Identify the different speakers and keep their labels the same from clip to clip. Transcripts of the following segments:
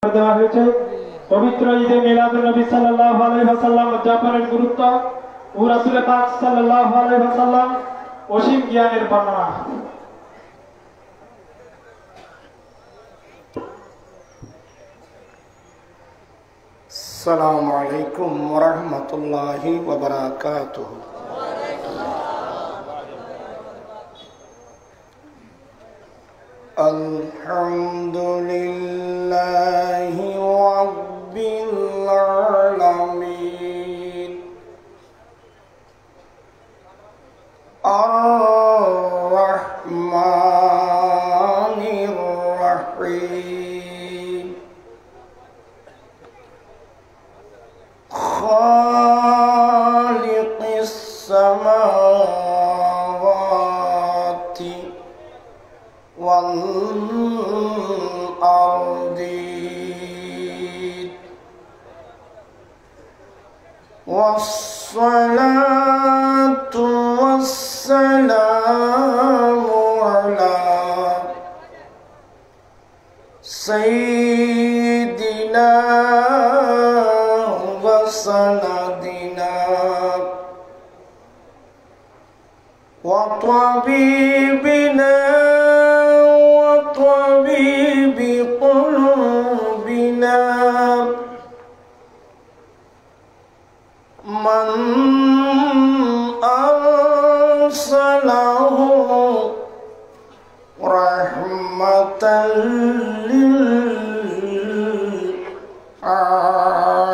Speaker 1: দেওয়া হয়েছে। পবিত্র ঈদে মিলাদুন নবী সাল্লাল্লাহু আলাইহি ওয়াসাল্লাম উদযাপনের গুরুত্ব ও রাসূল পাক সাল্লাল্লাহু আলাইহি ওয়াসাল্লাম অসীম জ্ঞানের বর্ণনা।
Speaker 2: আসসালামু আলাইকুম ওয়া রাহমাতুল্লাহি ওয়া বারাকাতুহু। আলহামদুলিল্লাহি রাব্বিল আলামিন আর-রাহমানির রাহিম খালিকিস সামাওয়াতি ওয়াল আরদি ওয়াসসালাতু ওয়াসসালামু আলা সাইয়্যিদিনা ওয়া সানাদিনা ওয়া তাবিবিনা ওয়া তাবিবি কুলুবিনা মান আরসালাহু রাহমাতাল লিল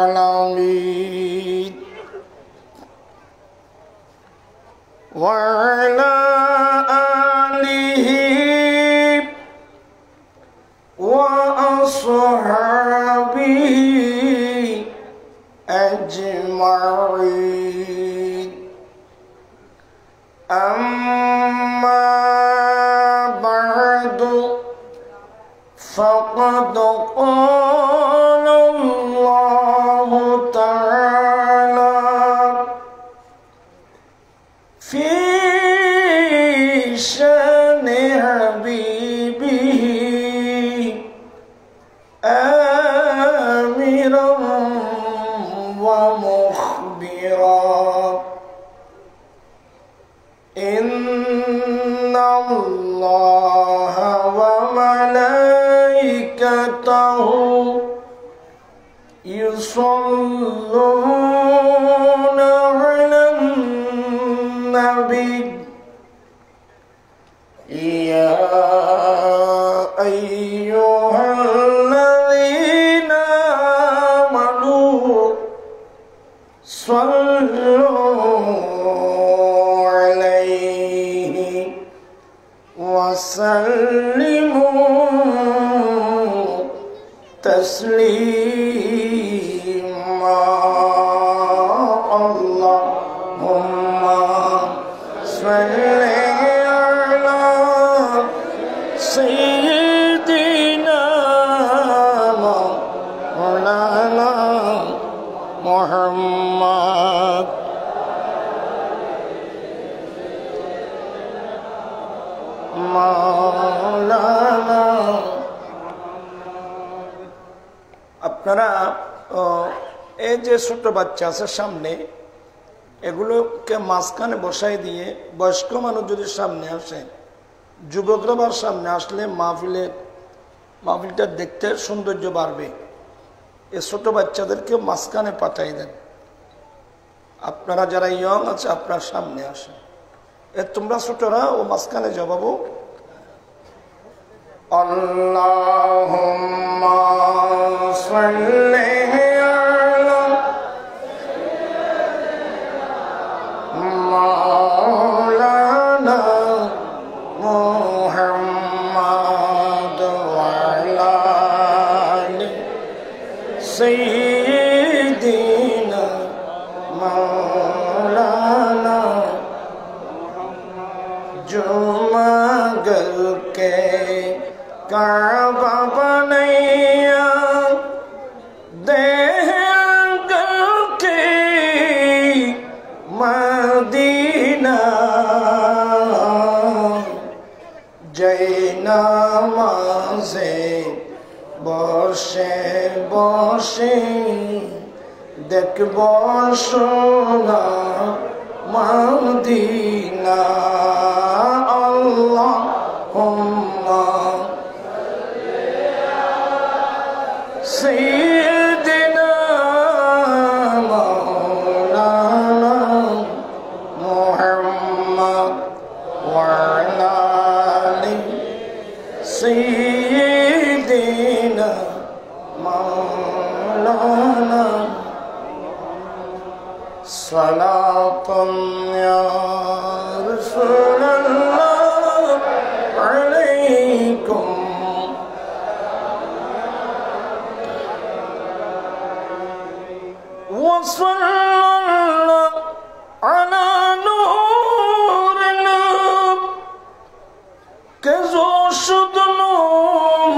Speaker 2: আলামিন ওয়া আলা আলিহি ওয়া আসহাবিহি আজমাইন। আম্মা বা'দু ফাকাদ ক্বালা আল্লাহু তাআলা ফি শানি হাবিবিহি আমিরান ওয়া মুখবিরান ইন্নাল্লাহা ওয়া মালাইকাতাহু ইউসাল্লুনা আলান নাবী ইয়া আইয়ুহাল্লাযীনা আমানু সাল্লু আলাইহি ওয়া সাল্লিমু তাসলিমা। আল্লাহুম্মা সাল্লি আলা সাইয়্যিদিনা মাওলানা মুহাম্মদ মাওলানা। আপনারা এই যে ছোট বাচ্চা আছে সামনে, এগুলোকে মাঝখানে বসাই দিয়ে বয়স্ক মানুষ যদি সামনে আসে, যুবকরা আবার সামনে আসলে মাহফিলটা দেখতে সৌন্দর্য বাড়বে। এই ছোট বাচ্চাদেরকে মাঝখানে পাঠাই দেন। আপনারা যারা ইয়ং আছে আপনার সামনে আসেন, তোমরা ছোটরা ও মাঝখানে যাও বাবু। আল্লাহুম্মা সাল্লি আলা মাওলানা মুহাম্মাদ ওয়া আলা আলি সাইয়্যিদিনা মাওলানা। जुमगल के काबा बनैया देहगल के मदीना जय नमाज़े বর্ষে বসে দেখব সোনা মদিনা আল্লাহুম্মা সাইয়্যিদিনা মাওলানা মুহাম্মদ ওয়া আলা আলি সাইয়্যিদিনা মাওলানা সালাতুন ইয়া রাসূলুল্লাহ আলাইকুম ওয়া সাল্লাল্লাহু আলা নূরিনা কে জো শুদ নূর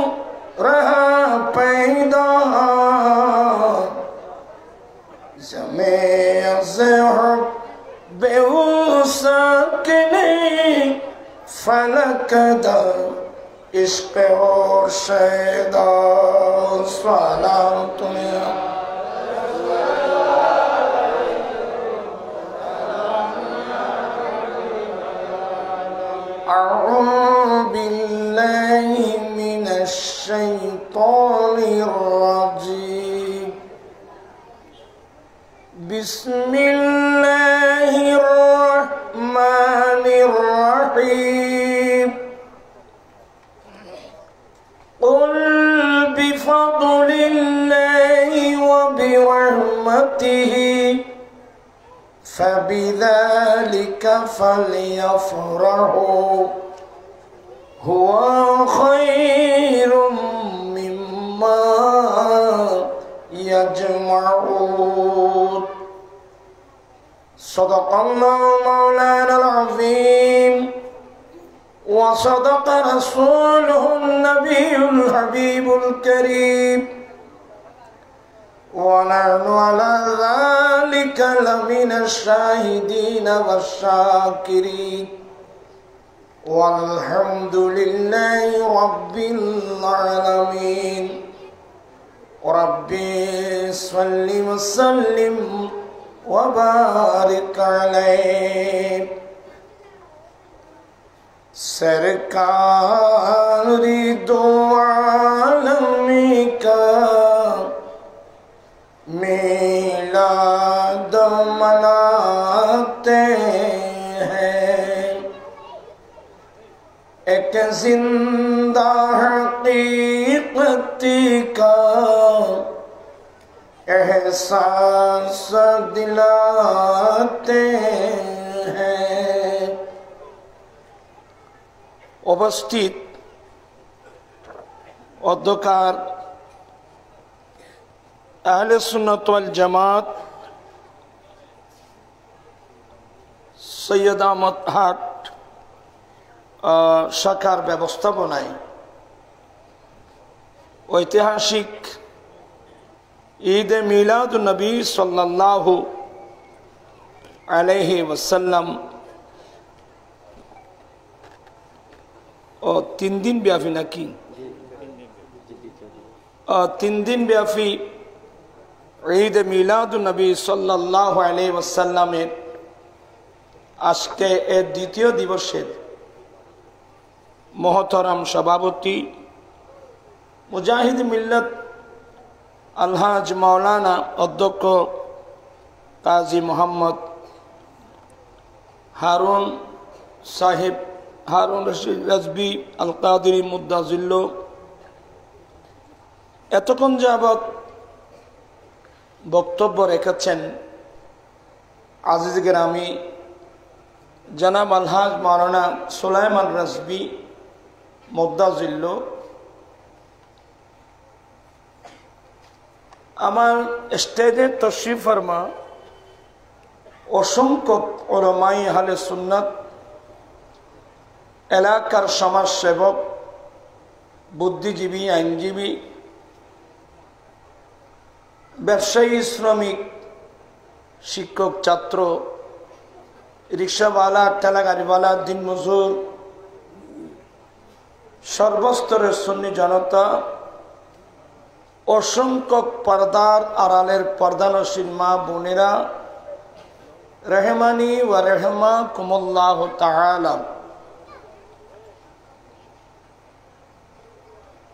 Speaker 2: রহা पैदा जमे से बेउसकने फलक दा इश्क और शैदा सलात में أعوذ بالله من الشيطان الرجيم بسم الله الرحمن الرحيم قل بفضل الله وبرحمته فبذلك فليفرحوا هو خير مما يجمعون صدق الله مولانا العظيم وصدق رسوله النبي الحبيب الكريم ونحن على ذلك لمن الشاهدين والشاكرين والحمد لله رب العالمين ربي صل وسلم وبارك عليه सरकार दो आलम का मिलाद मनाते हैं एक जिंदा हकीकत का एहसास दिलाते हैं उपस्थित অধ্যকার আহলে সুন্নাত ওয়াল জামাত সৈয়দ আহমদ হাট শাখার ব্যবস্থাপনায় ঐতিহাসিক ঈদে মিলাদুন নবী সাল্লাল্লাহু আলাইহি ওয়াসাল্লাম ও 3 দিন ব্যাপী নাকি 3 দিন ব্যাপী ঈদ মিলাদুন নবী সাল্লাল্লাহু আলাইহি ওয়াসাল্লামের আজকে এর দ্বিতীয় দিবসের মহতরম সভাপতি মুজাহিদ মিল্লাত আলহাজ মাওলানা অধ্যক্ষ কাজী মোহাম্মদ হারুন সাহেব হারুন রশিদ রাজবি আল কাদেরী মুদ্দাজিল্ল এতক্ষণ যাবৎ বক্তব্য রেখেছেন আজিজ গ্রামী জনাব আলহাজ মাওলানা সুলাইমান রাজবি মুদ্দাজিল্ল আমার স্টেজে তশরিফ ফরমা অসংখ্য উলামাই আহলে সুন্নাত এলাকার সমাজসেবক বুদ্ধিজীবী আইনজীবী ব্যবসায়ী শ্রমিক শিক্ষক ছাত্র রিক্সাওয়ালা ঠেলাগাড়িওয়ালা দিনমজুর সর্বস্তরের সুন্নি জনতা অসংখ্য পর্দার আড়ালের পর্দানসীন মা বোনেরা, রহমানি ওয়া রহমাকুমুল্লাহ তাআলা।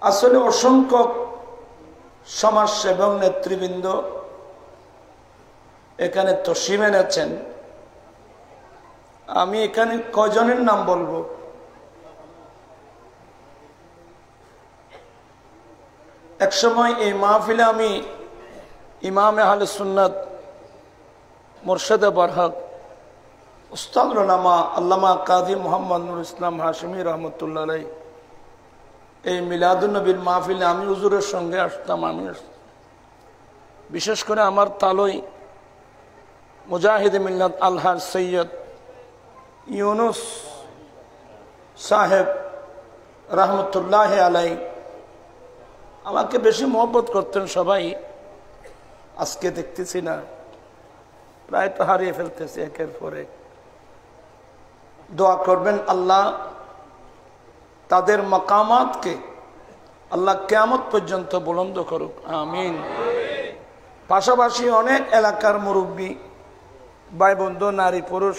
Speaker 2: আসলে অসংখ্য সমাজসেবক নেতৃবৃন্দ এখানে তশরিফ এনেছেন। আমি এখানে কয়জনের নাম বলবো? একসময় এই মাহফিলে আমি ইমাম আহলে সুন্নাত মুর্শিদে বরহক উস্তাদুল উলামা আল্লামা কাজী মুহাম্মদ নুর ইসলাম হাশমি রহমতুল্লাহ আলাইহি এই মিলাদুন নবীর মাহফিলে আমি হুজুরের সঙ্গে আসতাম। বিশেষ করে আমার তালই মুজাহিদ মিল্লাত আলহাজ সৈয়দ ইউনুস সাহেব রহমতুল্লাহ আলাই আমাকে বেশি মহব্বত করতেন সবাই। আজকে দেখতেছি না, প্রায় তো হারিয়ে ফেলতেছি একের পরে। দোয়া করবেন আল্লাহ তাদের মাকামাতকে আল্লাহ কিয়ামত পর্যন্ত বুলন্দ করুক, আমিন। পাশাপাশি অনেক এলাকার মুরব্বী ভাই বন্ধু, নারী পুরুষ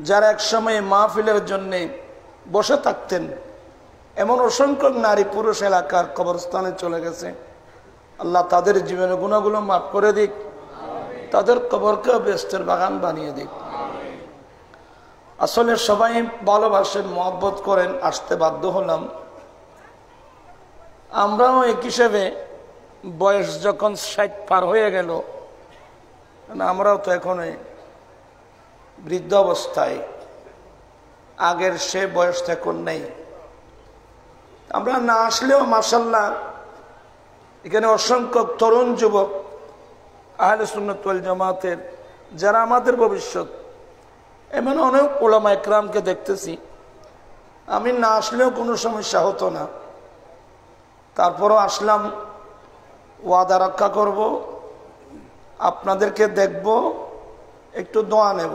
Speaker 2: যারা একসময় মাহফিলের জন্যে বসে থাকতেন, এমন অসংখ্য নারী পুরুষ এলাকার কবরস্থানে চলে গেছে। আল্লাহ তাদের জীবনের গুণাগুলো মাফ করে দিক, তাদের কবরকে বেহেশতের বাগান বানিয়ে দিক। আসলে সবাই ভালোবাসেন, মহব্বত করেন, আসতে বাধ্য হলাম। আমরাও এক হিসেবে বয়স যখন 60 পার হয়ে গেল, আমরাও তো এখন বৃদ্ধ অবস্থায়, আগের সে বয়স এখন নেই। আমরা না আসলেও মাশাআল্লাহ এখানে অসংখ্য তরুণ যুবক আহলে সুন্নাত ওয়াল জামাতের যারা আমাদের ভবিষ্যৎ, এমন অনেক উলামা ইকরামকে দেখতেছি। আমি না আসলেও কোনো সমস্যা হতো না, তারপরও আসলাম। ওয়াদা রক্ষা করব, আপনাদেরকে দেখব, একটু দোয়া নেব।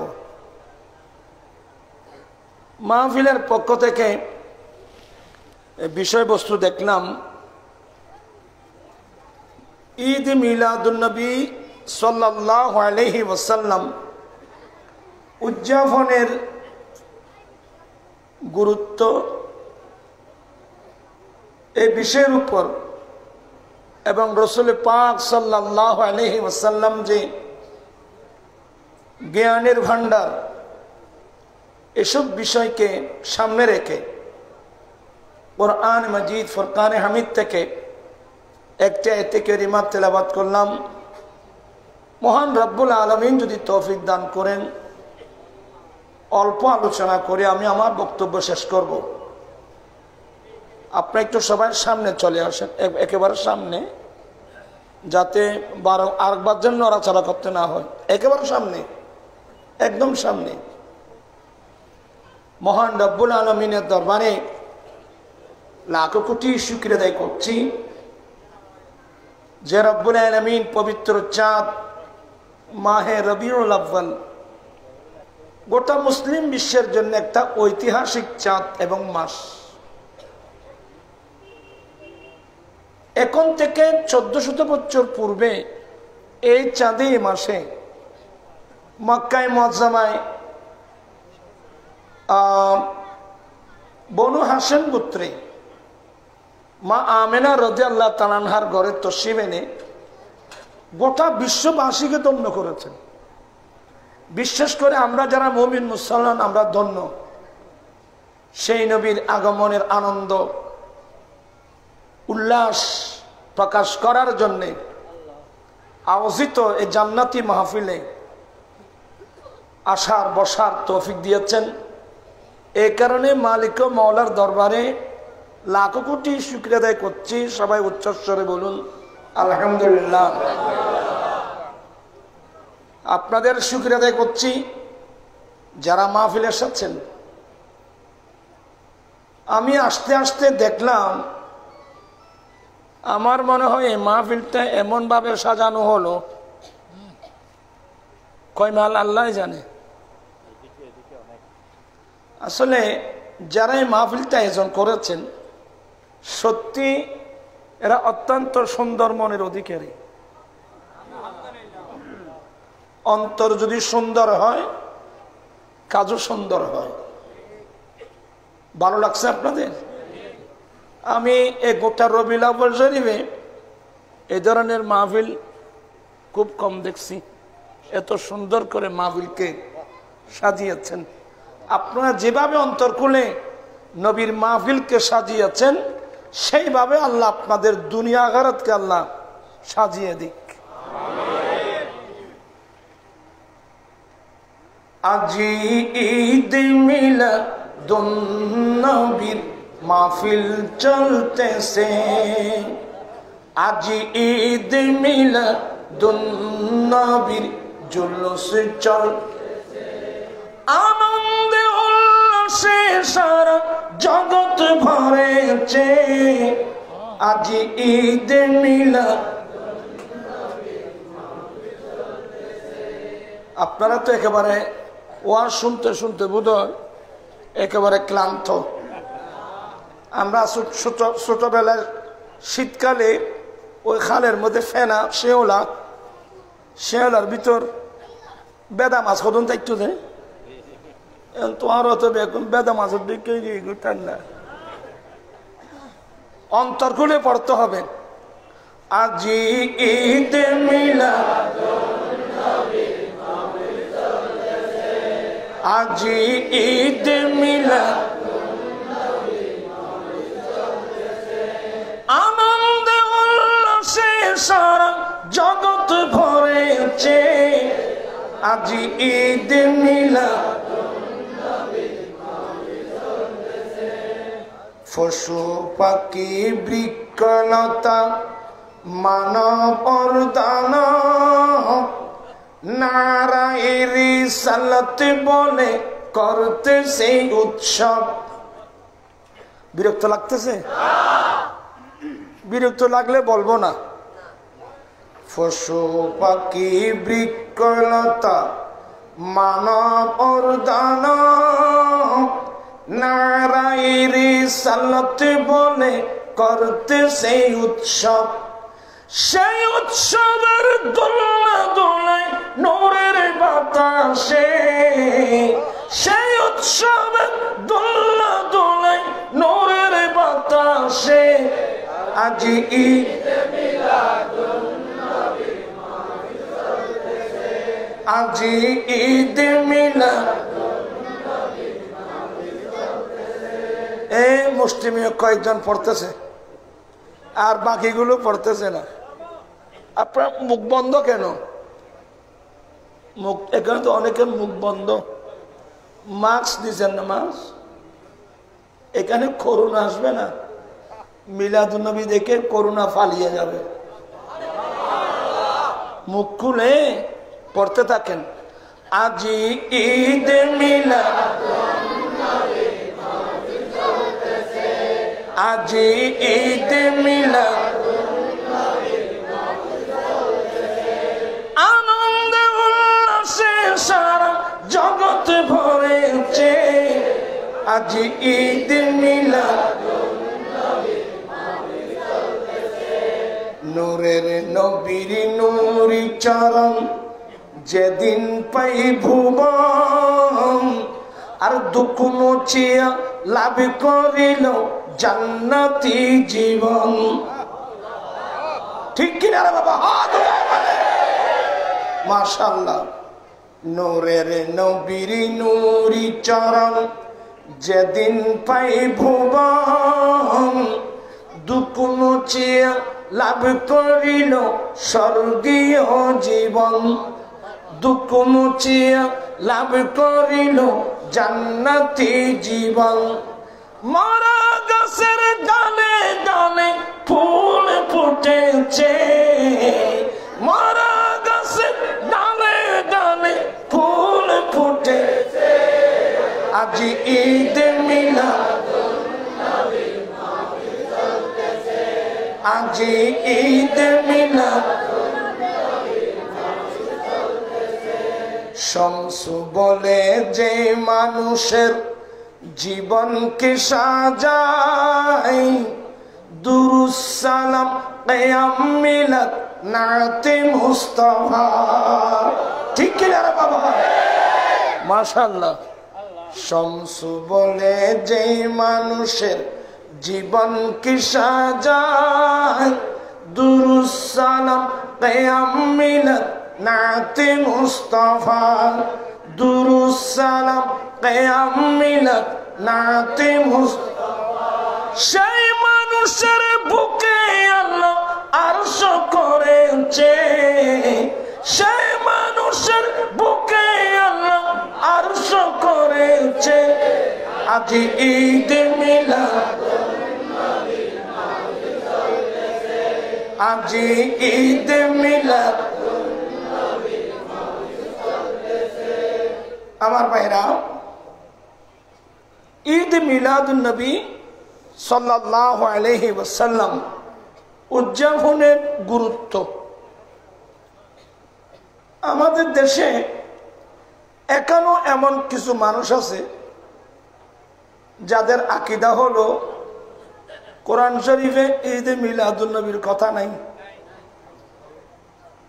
Speaker 2: মাহফিলের পক্ষ থেকে বিষয়বস্তু দেখলাম ঈদ মিলাদুন নবী সাল্লাল্লাহু আলাইহি ওয়াসাল্লাম উদযাপনের গুরুত্ব, এই বিষয়ের উপর, এবং রাসূল পাক সাল্লাল্লাহু আলাইহি ওয়াসাল্লাম যে জ্ঞানের ভান্ডার, এসব বিষয়কে সামনে রেখে কুরআন মাজিদ ফুরকানে হামিদ থেকে একটা আয়াতে কারিমা তেলাওয়াত করলাম। মহান রব্বুল আলামিন যদি তৌফিক দান করেন, অল্প আলোচনা করে আমি আমার বক্তব্য শেষ করব। আপনি একটু সবাই সামনে চলে আসেন, একেবারে সামনে, যাতে আরেকবার জন্য নড়াচড়া করতে না হয়। একেবারে সামনে, একদম সামনে। মহান রব্বুল আলামিনের দরবারে লাখো কোটি শুকরিয়া আদায় করছি যে রব্বুল আলামিন পবিত্র চাঁদ মাহে রবিউল আউয়াল গোটা মুসলিম বিশ্বের জন্য একটা ঐতিহাসিক চাঁদ এবং মাস। এখন থেকে 1400 বছর পূর্বে এই চাঁদে মাসে মক্কায় মুআজ্জামায় বনু হাশিম গোত্রে মা আমেনা রাদিয়াল্লাহু তাআলা আনহার ঘরে তশরিফ এনে গোটা বিশ্ববাসীকে ধন্য করেছেন। বিশেষ করে আমরা যারা মুমিন মুসলমান, আমরা ধন্য। সেই নবীর আগমনের আনন্দ উল্লাস প্রকাশ করার জন্যে আয়োজিত এই জান্নাতি মাহফিলে আসার বসার তৌফিক দিয়েছেন। এই কারণে মালিক ও মাওলার দরবারে লাখো কোটি শুকরিয়া আদায় করছি। সবাই উচ্চস্বরে বলুন আলহামদুলিল্লাহ। আপনাদের শুকরিয়া আদায় করছি যারা মাহফিলে এসেছেন। আমি আস্তে আস্তে দেখলাম, আমার মনে হয় এই মাহফিলটা এমন ভাবে সাজানো হলো, কয় মাল আল্লাহ জানে। আসলে যারা এই মাহফিলটা আয়োজন করেছেন, সত্যি এরা অত্যন্ত সুন্দর মনের অধিকারী। অন্তর যদি সুন্দর হয়, কাজও সুন্দর হয়। ভালো লাগছে আপনাদের? আমি এই গোটা রবিউল আউয়াল শরীফে এই ধরনের মাহফিল খুব কম দেখছি। এত সুন্দর করে মাহফিলকে সাজিয়েছেন আপনারা। যেভাবে অন্তর খুলে নবীর মাহফিলকে সাজিয়েছেন, সেইভাবে আল্লাহ আপনাদের দুনিয়া আখিরাতকে আল্লাহ সাজিয়ে দিক। আজি ঈদ মিলাদুন নবীর মাহফিল চলতেছে, আজি ঈদ মিলাদুন নবীর জুলুস চলতেছে। আনন্দে উল্লাসে সারা জগৎ ভরেছে, আজি ঈদ মিলাদ। আপনারা তো একেবারে ওয়াজ শুনতে শুনতে বোধহয় একেবারে ক্লান্ত। আমরা ছোটবেলায় শীতকালে ওই খালের মধ্যে ফেনা শেওলার ভিতর বেদা মাছ কদন থাকতো যে, তোমার তো এখন বেদা মাছের দিকে ঠান্ডা। অন্তর খুলে পড়তে হবে। আজি ঈদ মিলাদ, আজি ঈদ মিলাদ, আনন্দে উল্লাসে সারা জগৎ ভরেছে, আজি ঈদ মিলাদ। পশু পাখি বৃক্ষলতা মানব দানব নারায়ের সালাত বলে করতে সেই উৎসব। বিরক্ত লাগতেছে? বিরক্ত লাগলে বলবো না। পশু পাখি বৃক্ষলতা মানব দানব নারায়ের সালাত বলে করতে সেই উৎসব। সেই উৎসবের দোলনা দোলায় নূরের বাতাসে, সেই উৎসবের দোলনা দোলায় নূরের বাতাসে, আজি ঈদ মিলাদুন নবী মাহফিল চলতেছে, আজি ঈদ মিলাদুন নবী মাহফিল চলতেছে। এই মুসলিমীয় কয়েকজন পড়তেছে আর বাকিগুলো পড়তেছে না। আপনার মুখ বন্ধ কেন? মুখ এখানে তো অনেকের মুখ বন্ধ। মাস্ক দিচ্ছেন না? মাস্ক এখানে করোনা আসবে না। মিলাদুন নবী দেখে করোনা পালিয়ে যাবে। মুখ খুলে পড়তে থাকেন। আজি ঈদ মিলাদুন নবী মাহফিল চলতেছে, আজি ঈদ মিলাদুন নবী মাহফিল চলতেছে, আনন্দে উল্লাসে সারা জগৎ ভরেছে, আজি ঈদ মিলাদুন নবী মাহফিল চলতেছে। নূরের নবীর নূরি চরণ যেদিন পাই ভুবন, আর দুঃখ মুছিয়া লাভ করিল জান্নাতি জীবন। ঠিক কিনা রে বাবা? মাশাআল্লাহ। নূরের নবীর নূরি চরণ যেদিন পাই ভুবন, দুঃখ মুছিয়া লাভ করিল স্বর্গীয় জীবন, দুঃখ মুছিয়া লাভ করিল জান্নাতি জীবন। মরা গাছের ডালে ডালে ফুল ফুটেছে, মরা গাছের ডালে ডালে ফুল ফুটেছে, আজি ঈদ মিলাদুন নবী মাহফিল চলতেছে, আজি ঈদ মিলাদুন নবী মাহফিল চলতেছে। শামসু বলে যে মানুষের জীবনকে সাজায়, দুরুস সালাম কিয়াম মিলাদ নাতে মুস্তাফা। ঠিক কি না রে বাবা? মাশাআল্লাহ। শামসু বলে যে মানুষের জীবন কি সাজায়, দুরুস সালাম কিয়াম মিলাদ নাতে মুস্তাফা, দুরুস সালাম কিয়াম মিলাদ নাতে মুস্তাফা। সেই মানুষের বুকে আল্লাহ আরশ করেছে, সেই মানুষের বুকে আল্লাহ আরশ করেছে। আজি ঈদ মিলাদ, আজি ঈদ মিলাদ। আমার ভাইরা, ঈদ মিলাদুন নবী সাল্লাল্লাহু আলাইহি ওয়াসাল্লাম উদযাপনের গুরুত্ব। আমাদের দেশে এখনো এমন কিছু মানুষ আছে যাদের আকীদা হলো কোরআন শরীফে ঈদ মিলাদুন নবীর কথা নাই।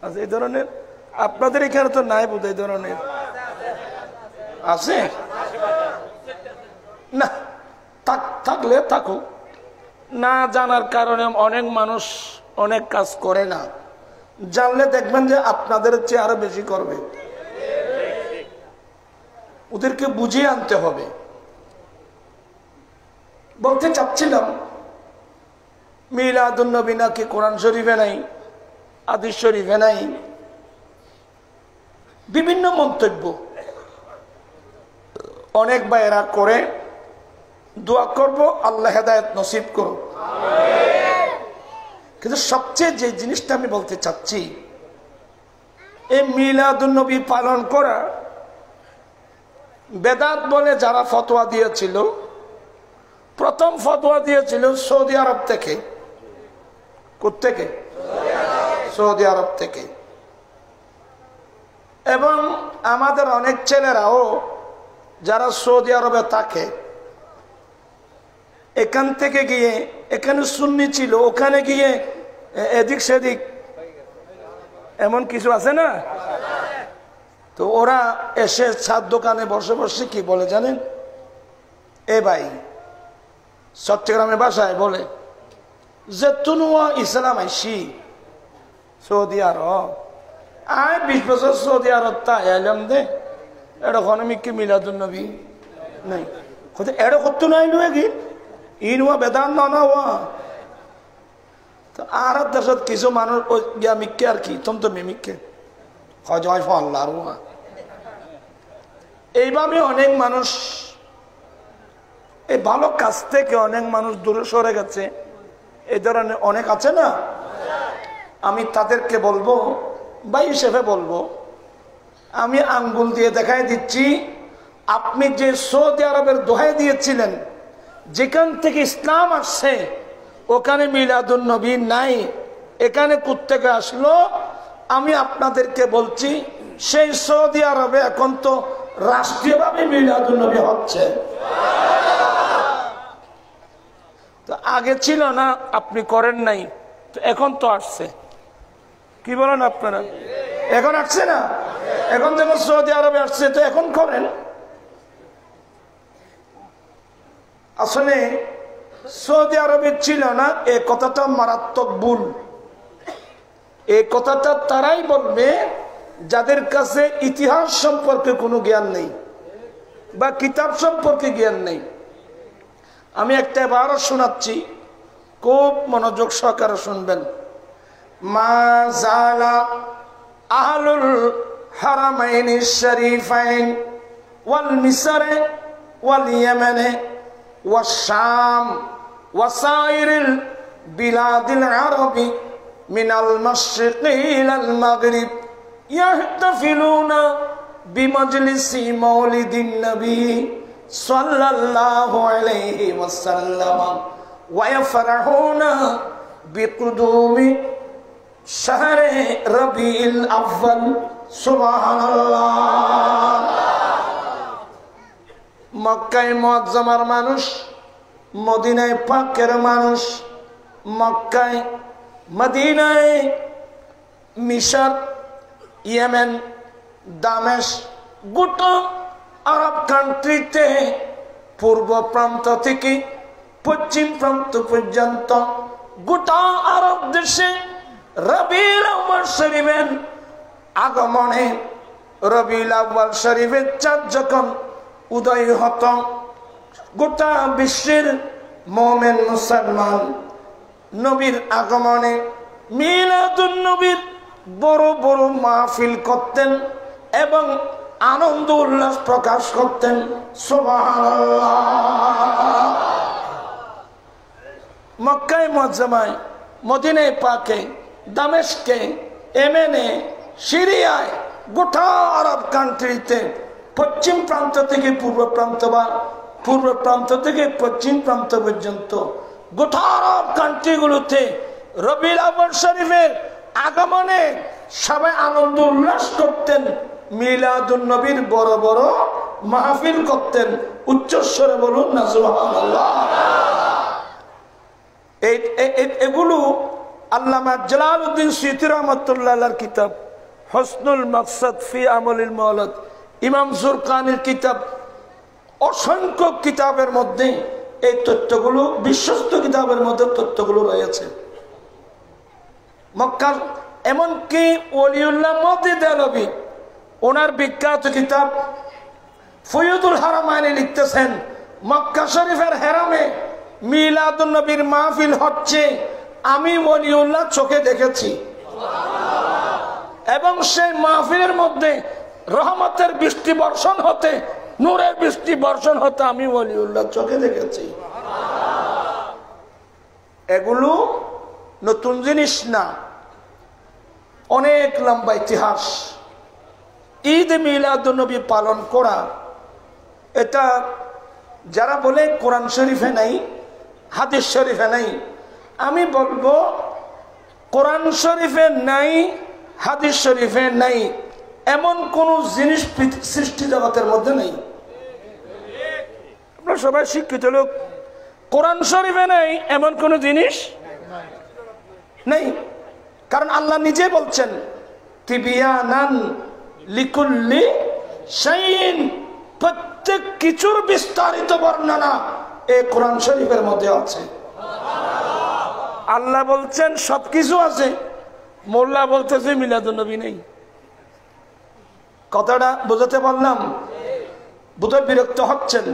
Speaker 2: আচ্ছা, এই ধরনের আপনাদের এখানে তো নাই বোধ, এই ধরনের আছে না? থাকলে থাকুক, না জানার কারণে অনেক মানুষ অনেক কাজ করে না। জানলে দেখবেন যে আপনাদের চেয়ে আরো বেশি করবে। ওদেরকে বুঝিয়ে আনতে হবে। বলতে চাচ্ছিলাম, মিলাদুন নবী নাকি কোরআন শরীফে নাই, হাদিস শরীফে নাই, বিভিন্ন মন্তব্য অনেক ভাইয়েরা করে। দোয়া করব আল্লাহ হেদায়েত নসিব করো। কিন্তু সবচেয়ে যে জিনিসটা আমি বলতে চাচ্ছি, এই মিলাদুন নবী পালন করা বেদাত বলে যারা ফতোয়া দিয়েছিল, প্রথম ফতোয়া দিয়েছিল সৌদি আরব থেকে। কোত্থেকে? সৌদি আরব থেকে। এবং আমাদের অনেক ছেলেরাও যারা সৌদি আরবে থাকে, এখান থেকে গিয়ে, এখানে সুন্নি ছিল, ওখানে গিয়ে এদিক সেদিক এমন কিছু আছে না? তো ওরা এসে ছাদ দোকানে বসে বসে কি বলে জানেন? এ ভাই, চট্টগ্রামে বাসায় বলে যে তুনুয়া ইসলাম আইসি সৌদি আরব, আয় 20 বছর সৌদি আরব তাই আইলাম দে, এটা আমি কি মিলাদুন নবী নাই এটা করতো নাই নুয়ে কি ইনুয়া বেদান না হওয়া। তো আর দেশত কিছু মানুষ গিয়া মিক্কে আর কি তুমি তো মিমিককে হয় ফল্লা আর এইভাবে অনেক মানুষ এই ভালো কাজ থেকে অনেক মানুষ দূরে সরে গেছে। এই ধরনের অনেক আছে না? আমি তাদেরকে বলবো, ভাই হিসেবে বলবো, আমি আঙ্গুল দিয়ে দেখাই দিচ্ছি, আপনি যে সৌদি আরবের দোহাই দিয়েছিলেন, যেখান থেকে ইসলাম আসছে ওখানে মিলাদুন নবী নাই, এখানে কোত্থেকে আসলো? আমি আপনাদেরকে বলছি, সেই সৌদি আরবে এখন তো রাষ্ট্রীয়ভাবে মিলাদুন নবী হচ্ছে। তো আগে ছিল না, আপনি করেন নাই, তো এখন তো আসছে। কি বলেন আপনারা? এখন আসছে না? এখন যখন সৌদি আরবে আসছে তো এখন করেন। আসলে সৌদি আরবে ছিল না, এই কথাটা মারাত্মক ভুল। এই কথাটা তারাই বলবে যাদের কাছে ইতিহাস সম্পর্কে কোনো জ্ঞান নেই বা কিতাব সম্পর্কে জ্ঞান নেই। আমি একটা এবারও শোনাচ্ছি, খুব মনোযোগ সহকারে শুনবেন। মা জালা আহলুল হারামাইনি শরীফাইন ওয়াল মিসরে ওয়াল ইয়েমেনে ওয়াশ শাম ওয়া সাইরিল বিলাদিল আরবি মিনাল মাশরিকি ইলাল মাগরিব ইয়াহতাফিলুনা বিমাজলিসি মাউলিদিন নবী সাল্লাল্লাহু আলাইহি ওয়াসাল্লাম ওয়া ইয়াফরাহুনা বিকুদুমি শাহরে রবিউল আউয়াল। সুবহানাল্লাহ। মক্কায় মুআজ্জামার মানুষ, মদিনায় পাকের মানুষ, মক্কায়, মদিনায়, মিশর, ইয়েমেন, দামেস্ক, গোটা আরব কান্ট্রিতে পূর্ব প্রান্ত থেকে পশ্চিম প্রান্ত পর্যন্ত গোটা আরব দেশে রবিউল আউয়াল শরীফের আগমনে, রবিউল আউয়াল শরীফের চাঁদ যখন উদয় হতো, গোটা বিশ্বের মুমিন মুসলমান নবীর আগমনে মিলাদুন নবীর বড় বড় মাহফিল করতেন এবং আনন্দ উল্লাস প্রকাশ করতেন। সুবহানাল্লাহ। মক্কায় মুআজ্জামায়, মদিনায় পাকে, দামেস্কে, ইয়েমেনে, সিরিয়ায়, গোটা আরব কান্ট্রিতে পশ্চিম প্রান্ত থেকে পূর্ব প্রান্ত বা পূর্ব প্রান্ত থেকে পশ্চিম প্রান্ত পর্যন্ত গোটা আরব কান্ট্রিগুলোতে রবিউল আউয়াল শরীফের আগমনে সবাই আনন্দ উল্লাস করতেন, মিলাদুন নবীর বড় বড় মাহফিল করতেন। উচ্চস্বরে বলুন না সুবহানাল্লাহ। এগুলো আল্লামা জালালউদ্দিন সুয়ুতী রাহমাতুল্লাহ আলাইহির কিতাব হুসনুল মাকসাদ ফি আমলিল মাওলাদ, ইমাম জুরকানির কিতাব, অসংখ্য কিতাবের মধ্যে এই তথ্যগুলো, বিশ্বস্ত কিতাবের মধ্যে তথ্যগুলো রয়েছে। মক্কার এমনকি ওলিউল্লাহ মওদুদ আলবী ওনার বিখ্যাত কিতাব ফয়ুদুল হারামাইনে লিখতেছেন, মক্কা শরীফের হেরামে মিলাদুন নবীর মাহফিল হচ্ছে, আমি ওলিউল্লাহ চোখে দেখেছি, এবং সেই মাহফিলের মধ্যে রহমতের বৃষ্টি বর্ষণ হতে, নূরের বৃষ্টি বর্ষণ হতে আমি ওলিউল্লাহ চোখে দেখেছি। এগুলো নতুন জিনিস না, অনেক লম্বা ইতিহাস। ঈদ মিলাদুন নবী পালন করা, এটা যারা বলে কোরআন শরীফে নাই, হাদিস শরীফে নাই, আমি বলবো কোরআন শরীফে নাই, হাদিস শরীফে নাই, এমন কোন জিনিস সৃষ্টি জগতের মধ্যে নেই। আপনারা সবাই শিক্ষিত লোক, কোরআন শরীফে নাই এমন কোন জিনিস নেই। কারণ আল্লাহ নিজে বলছেন তিবিয়ানান লিকুল্লি শাইইন, প্রত্যেক কিছুর বিস্তারিত বর্ণনা এই কোরআন শরীফের মধ্যে আছে। আল্লাহ বলছেন সবকিছু আছে, মোল্লা বলতেছে মিলাদুন নবী নেই। কথাটা বুঝাতে পারলাম? বোধহয় বিরক্ত হচ্ছেন?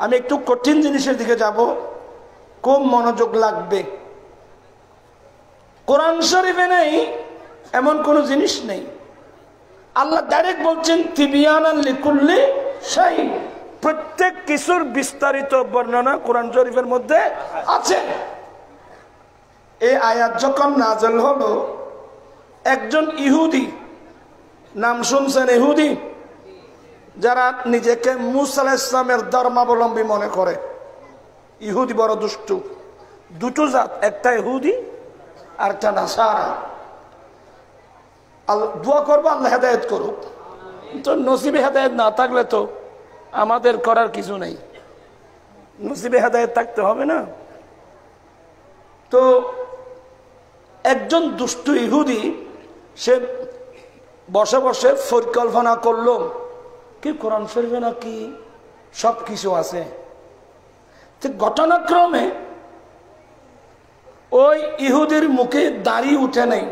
Speaker 2: আমি একটু কঠিন জিনিসের দিকে যাব, খুব মনোযোগ লাগবে। কোরআন শরীফে নেই এমন কোন জিনিস নেই। আল্লাহ ডাইরেক্ট বলছেন তিবিয়ানান লিকুল্লি শাই, প্রত্যেক কিছুর বিস্তারিত বর্ণনা কোরআন শরীফের মধ্যে আছে। এই আয়াত যখন নাযিল হলো, একজন ইহুদি, নাম শুনছেন ইহুদি, যারা নিজেকে মুসা আলাইহিস সালামের ধর্মাবলম্বী মনে করে, ইহুদি বড় দুষ্টু। দুটো জাত, একটা ইহুদি আর একটা নাসারা। দোয়া করবো আল্লাহ হেদায়েত করুক। তো নসিবে হেদায়েত না থাকলে তো আমাদের করার কিছু নেই, নসিবে হেদায়েত থাকতে হবে না। তো একজন দুষ্টু ইহুদি সে বসে বসে পরিকল্পনা করলো কি কোরআন শরীফে নাকি সব কিছু আছে। ঘটনাক্রমে ওই ইহুদির মুখে দাড়ি উঠে নাই।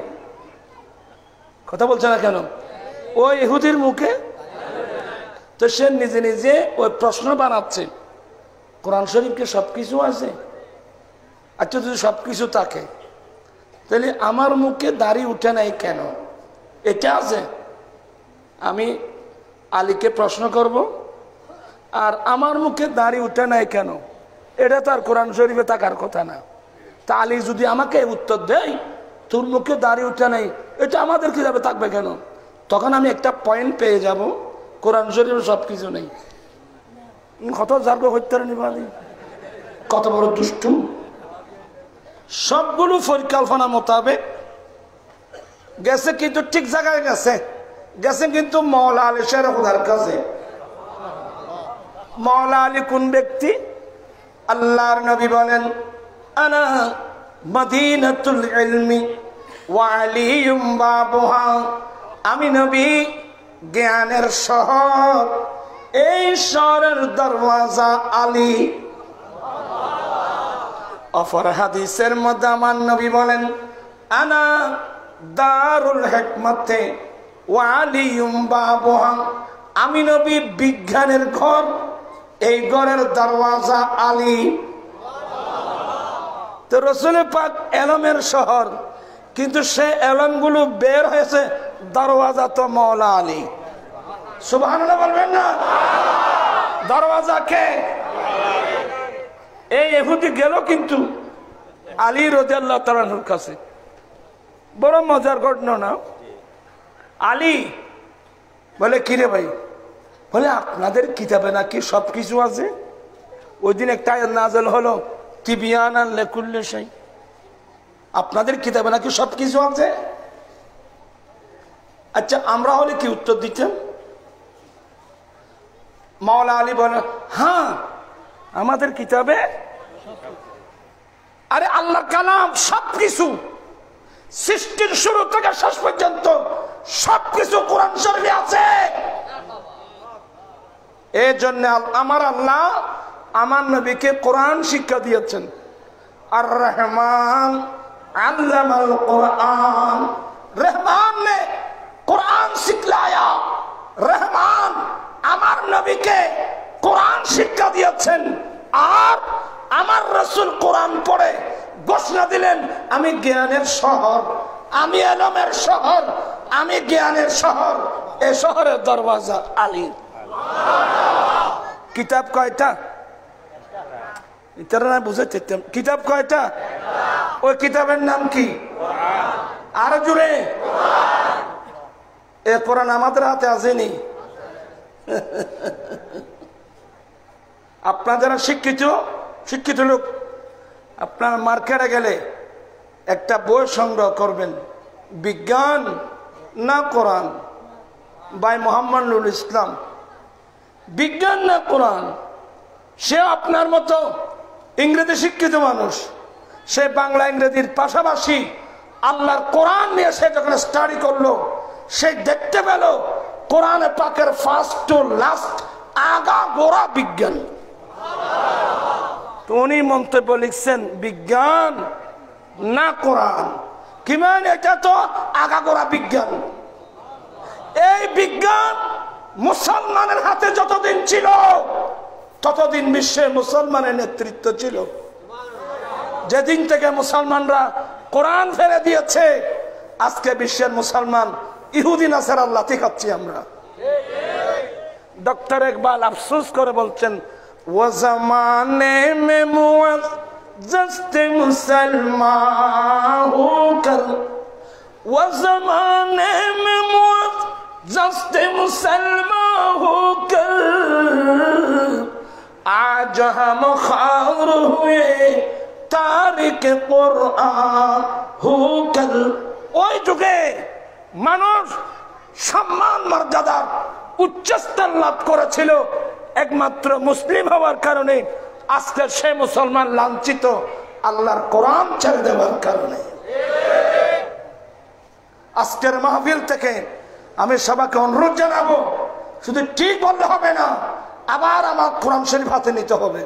Speaker 2: কথা বলছে না কেন? ওই ইহুদির মুখে, তো সে নিজে নিজে ওই প্রশ্ন বানাচ্ছে, কোরআন শরীফকে সবকিছু আছে? আচ্ছা যদি সবকিছু থাকে তাহলে আমার মুখে দাড়ি উঠে নাই কেন? এটা আছে? আমি আলীকে প্রশ্ন করব, আর আমার মুখে দাড়ি উঠে নাই কেন, এটা তার কোরআন শরীফে থাকার কথা না। তা আলী যদি আমাকে উত্তর দেয় তোর মুখে দাড়ি উঠে নাই, এটা আমাদের কিভাবে থাকবে কেন? তখন আমি একটা পয়েন্ট পেয়ে যাব, কোরআন শরীফে সবকিছু নেই। কত যার্গ হত্যার নিবাদী, কত বড় দুষ্টু। সবগুলো পরিকল্পনা মোতাবেক গেছে, কিন্তু ঠিক জায়গায় গেছে, গেছে কিন্তু মওলা আলী শের খুদার কাছে। মওলা আলী কোন ব্যক্তি? আল্লাহর নবী বলেন আনা মদিনাতুল ইলমি ওয়া আলিয়ুম বাবুহা, আমি নবী জ্ঞানের শহর, এই শহরের দরওয়াজা আলী। অপর হাদিসের মধ্যে আমার নবী বলেন, আনা দারুল হিকমতে ওয়া আলিয়ুম বাবুহা, আমি নবী বিজ্ঞানের ঘর, এই ঘরের দরওয়াজা আলী। তো রাসূল পাক এলমের শহর, কিন্তু সে এলমগুলো বের হয়েছে দরওয়াজা তো মওলা আলী। সুবহানাল্লাহ বলবেন না? দরওয়াজা কে? এই ইহুদি গেল কিন্তু আলী রাদিয়াল্লাহু তাআলার কাছে। বড় মজার ঘটনা না? আলী বলে, কিরে ভাই? বলে, আপনাদের কিতাবে নাকি সবকিছু আছে। ওই দিন একটা আয়াত নাযিল হলো, তিবিয়ানান লিকুল্লি শাই, আপনাদের কিতাবে নাকি সবকিছু আছে। আচ্ছা, আমরা হলে কি উত্তর দিতাম? মাওলা আলী বলে, হ্যাঁ আমাদের কিতাবে, আরে আল্লাহর কালাম সবকিছু, সৃষ্টির শুরু থেকে শেষ পর্যন্ত সবকিছু কোরআন শরীফে আছে। এই জন্য আমার আল্লাহ আমার নবীকে কোরআন শিক্ষা দিয়েছেন। আর রহমান আল্লামাল কুরআন, रहमान ने कुरान सिखलाया, रहमान আমার নবীকে কোরআন শিক্ষা দিয়েছেন। আর আমার রাসূল কোরআন পড়ে ঘোষণা দিলেন, আমি জ্ঞানের শহর, আমি ইলমের শহর, আমি জ্ঞানের শহর, এই শহরের দরওয়াজা আলী। কিতাব কয়টা? ইতারা বুঝাতে কিতাব কয়টা? ওই কিতাবের নাম কি? আর জুড়ে এ কোরআন আমাদের হাতে আসেনি। আপনারা যারা শিক্ষিত লোক, আপনার মার্কেটে গেলে একটা বই সংগ্রহ করবেন, বিজ্ঞান না কোরআন, বাই মোহাম্মদ নুরুল ইসলাম, বিজ্ঞান না কোরআন। সে আপনার মতো ইংরেজি শিক্ষিত মানুষ, সে বাংলা ইংরেজির পাশাপাশি আল্লাহর কোরআন নিয়ে সে যখন স্টাডি করলো, সে দেখতে পেল কোরআনে পাকের ফার্স্ট টু লাস্ট আগা গোড়া বিজ্ঞান। তো উনি মন্তব্য লিখছেন, বিজ্ঞান না কোরআন, কি মানে? এটা তো আগা গোড়া বিজ্ঞান। এই বিজ্ঞান মুসলমানের হাতে যতদিন ছিল, ততদিন বিশ্বে মুসলমানের নেতৃত্ব ছিল। যেদিন থেকে মুসলমানরা কোরআন ফেলে দিয়েছে, আজকে বিশ্বের মুসলমান ইহুদি নাসারার লাথি খাচ্ছি আমরা। ডক্টর ইকবাল আফসোস করে বলছেন, वो ज़माने में मुअज़्ज़ज़ मुसलमान होकर, वो ज़माने में मुअज़्ज़ज़ मुसलमान होकर, आज हम खार हुए तारिक कुरआन होकर। ওই যুগে মানুষ সম্মান মর্যাদার উচ্চস্থান লাভ করেছিল একমাত্র মুসলিম হওয়ার কারণে। আজকে সে মুসলমান লাঞ্ছিত আল্লাহর কোরআন ছেড়ে দেওয়ার কারণে। আজকের মাহফিল থেকে আমি সবাইকে অনুরোধ জানাবো, শুধু ঠিক বললে হবে না, আবার আমার কোরআন শরীফ হাতে নিতে হবে।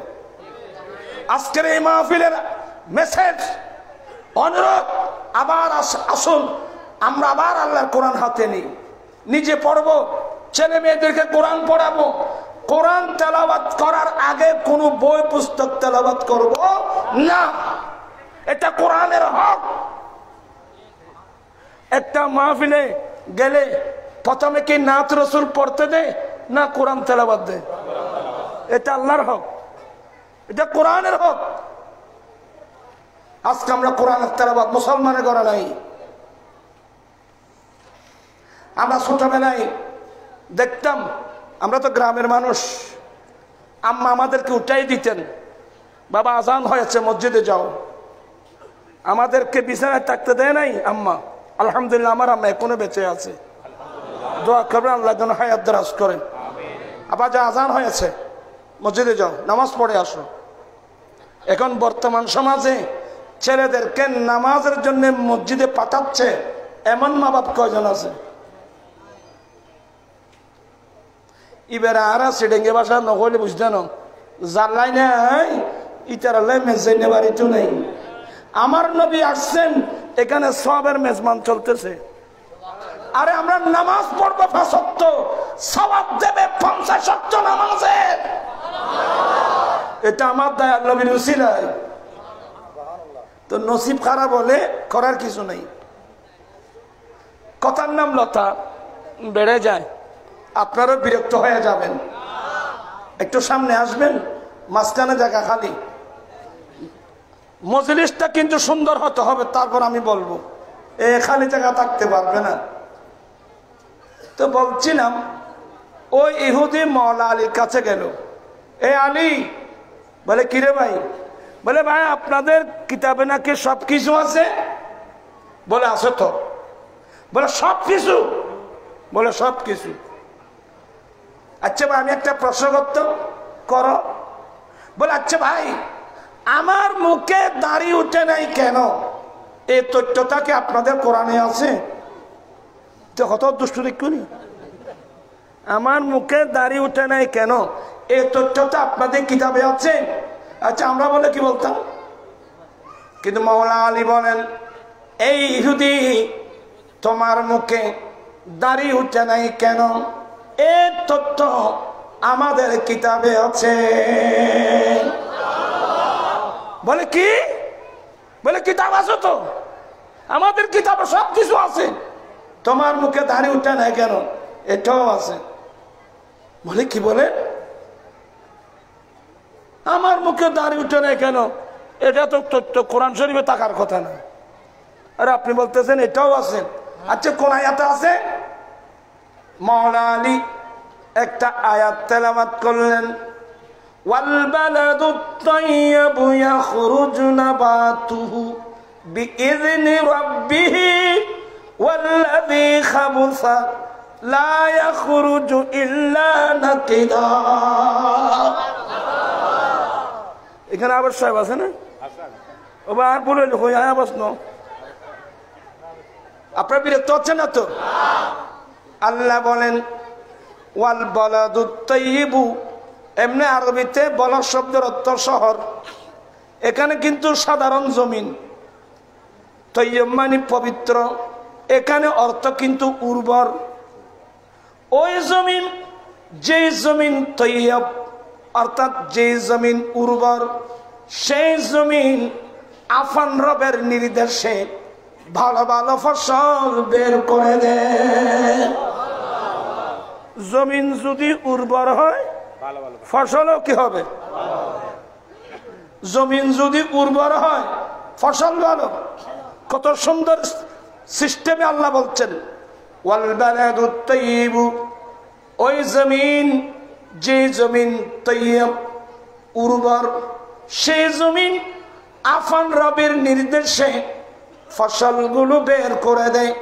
Speaker 2: আজকের এই মাহফিলের মেসেজ, অনুরোধ, আবার আসুন আমরা আবার আল্লাহর কোরআন হাতে নিই, নিজে পড়বো, ছেলে মেয়েদেরকে কোরআন পড়াবো। কোরআন তেলাওয়াত করার আগে কোনো বই পুস্তক তেলাওয়াত করব না, এটা কোরআনের হক। একটা মাহফিলে গেলে প্রথমে কি নাত রসুল পড়তে দেয় না কোরআন তেলাওয়াত দেয়? এটা আল্লাহর হক, এটা কোরআনের হক। আজকে আমরা কোরআনের তেলাওয়াত মুসলমানের করা নাই। আমরা ছোটবেলায় দেখতাম, আমরা তো গ্রামের মানুষ, আম্মা আমাদেরকে উঠাই দিতেন, বাবা আজান হয়েছে মসজিদে যাও। আমাদেরকে বিছানায় থাকতে দেয় নাই আম্মা। আলহামদুলিল্লাহ আমার আম্মা এখনো বেঁচে আছে, দোয়া করবেন আল্লাহ যেন হায়াত দারাজ করেন। আবার যা আজান হয়েছে মসজিদে যাও, নামাজ পড়ে আসো। এখন বর্তমান সমাজে ছেলেদেরকে নামাজের জন্য মসজিদে পাঠাচ্ছে, এমন মা বাপ কয়জন আছে? এবার আরা সিডেঙ্গে বাসা নকলে বুঝতে না, জানলাই নাই ইতারালে মেজে বাড়ি তো নেই। আমার নবী আসছেন, এখানে সবের মেজমান চলতেছে। আরে আমরা নামাজ পড়বো 5 ওয়াক্ত, সওয়াব দেবে 50 ওয়াক্ত নামাজে। এটা আমার দয়ার নবীর উসিলায়। তো নসিব খারাপ হলে করার কিছু নেই। কথার নাম লতা, বেড়ে যায়, আপনারও বিরক্ত হয়ে যাবেন। একটু সামনে আসবেন, মাঝখানে জায়গা খালি। মজলিসটা কিন্তু সুন্দর হতে হবে, তারপর আমি বলবো। খালি জায়গা থাকতে পারবে না। তো বলছিলাম, ওই ইহুদি মাওলা আলীর কাছে গেল। এ আলী, বলে কিরে ভাই? বলে ভাই আপনাদের কিতাবে নাকি সব কিছু আছে? বলে আছে তো। বলে সব কিছু? বলে সব কিছু। আচ্ছা ভাই আমি একটা প্রশ্ন করো। বলে আচ্ছা ভাই আমার মুখে দাড়ি উঠে নাই কেন? এই তথ্যটা কি আপনাদের কোরআনে আছে? তো কত দুষ্ট দেখুনি। আমার মুখে দাড়ি উঠে নাই কেন, এই তথ্যটা আপনাদের কিতাবে আছে? আচ্ছা আমরা বলে কি বলতাম? কিন্তু মাওলা আলী বলেন, এই ইহুদি তোমার মুখে দাড়ি উঠে নাই কেন, এই তথ্য আমাদের কিতাবে আছে। বলে কি? বলে কিতাব আছে তো, আমাদের কিতাবে সব কিছু আছে, তোমার মুখে দাড়ি উঠে নাই কেন, এটাও আছে। বলে কি? বলে আমার মুখে দাড়ি উঠে নাই কেন, এটা তো তথ্য কোরআন শরীফে থাকার কথা না। আর আপনি বলতেছেন এটাও আছে। আচ্ছা কোন আয়াতে আছে? মাওলা আলী একটা আয়াত তেলাওয়াত করলেন, ওয়াল বালাদুত তাইয়্যিবু ইয়াখরুজু নাবাতুহু বিইذনি রাব্বিহি ওয়াল্লাযী খাবুসা লা ইয়াখরুজু ইল্লা নাকিদা। এখানে আবার সাহেব আছে না? ও আর বলে হই আয়া প্রশ্ন। আপনার বিরক্ত হচ্ছেন না তো? আল্লাহ বলেন ওয়াল বালাদুত তাইয়্যিবু, এমনি আরবিতে বলদ শব্দের অর্থ শহর, এখানে কিন্তু সাধারণ জমিন। তৈয়ব মানে পবিত্র, এখানে অর্থ কিন্তু উর্বর। ওই জমিন, যে জমিন তৈয়ব অর্থাৎ যে জমিন উর্বর, সেই জমিন আফান রবের নির্দেশে ভালো ভালো ফসল বের করে দেয়। জমিন যদি উর্বর হয় ফসলও কি হবে? জমিন যদি উর্বর হয় ফসল ভালো। কত সুন্দর সিস্টেমে আল্লাহ বলছেন ওয়াল বালাদুত তাইয়্যিবু, ওই জমিন, যে জমিন তৈয়ব উর্বর, সেই জমিন আফান রবের নির্দেশে ফসলগুলো বের করে দেয়,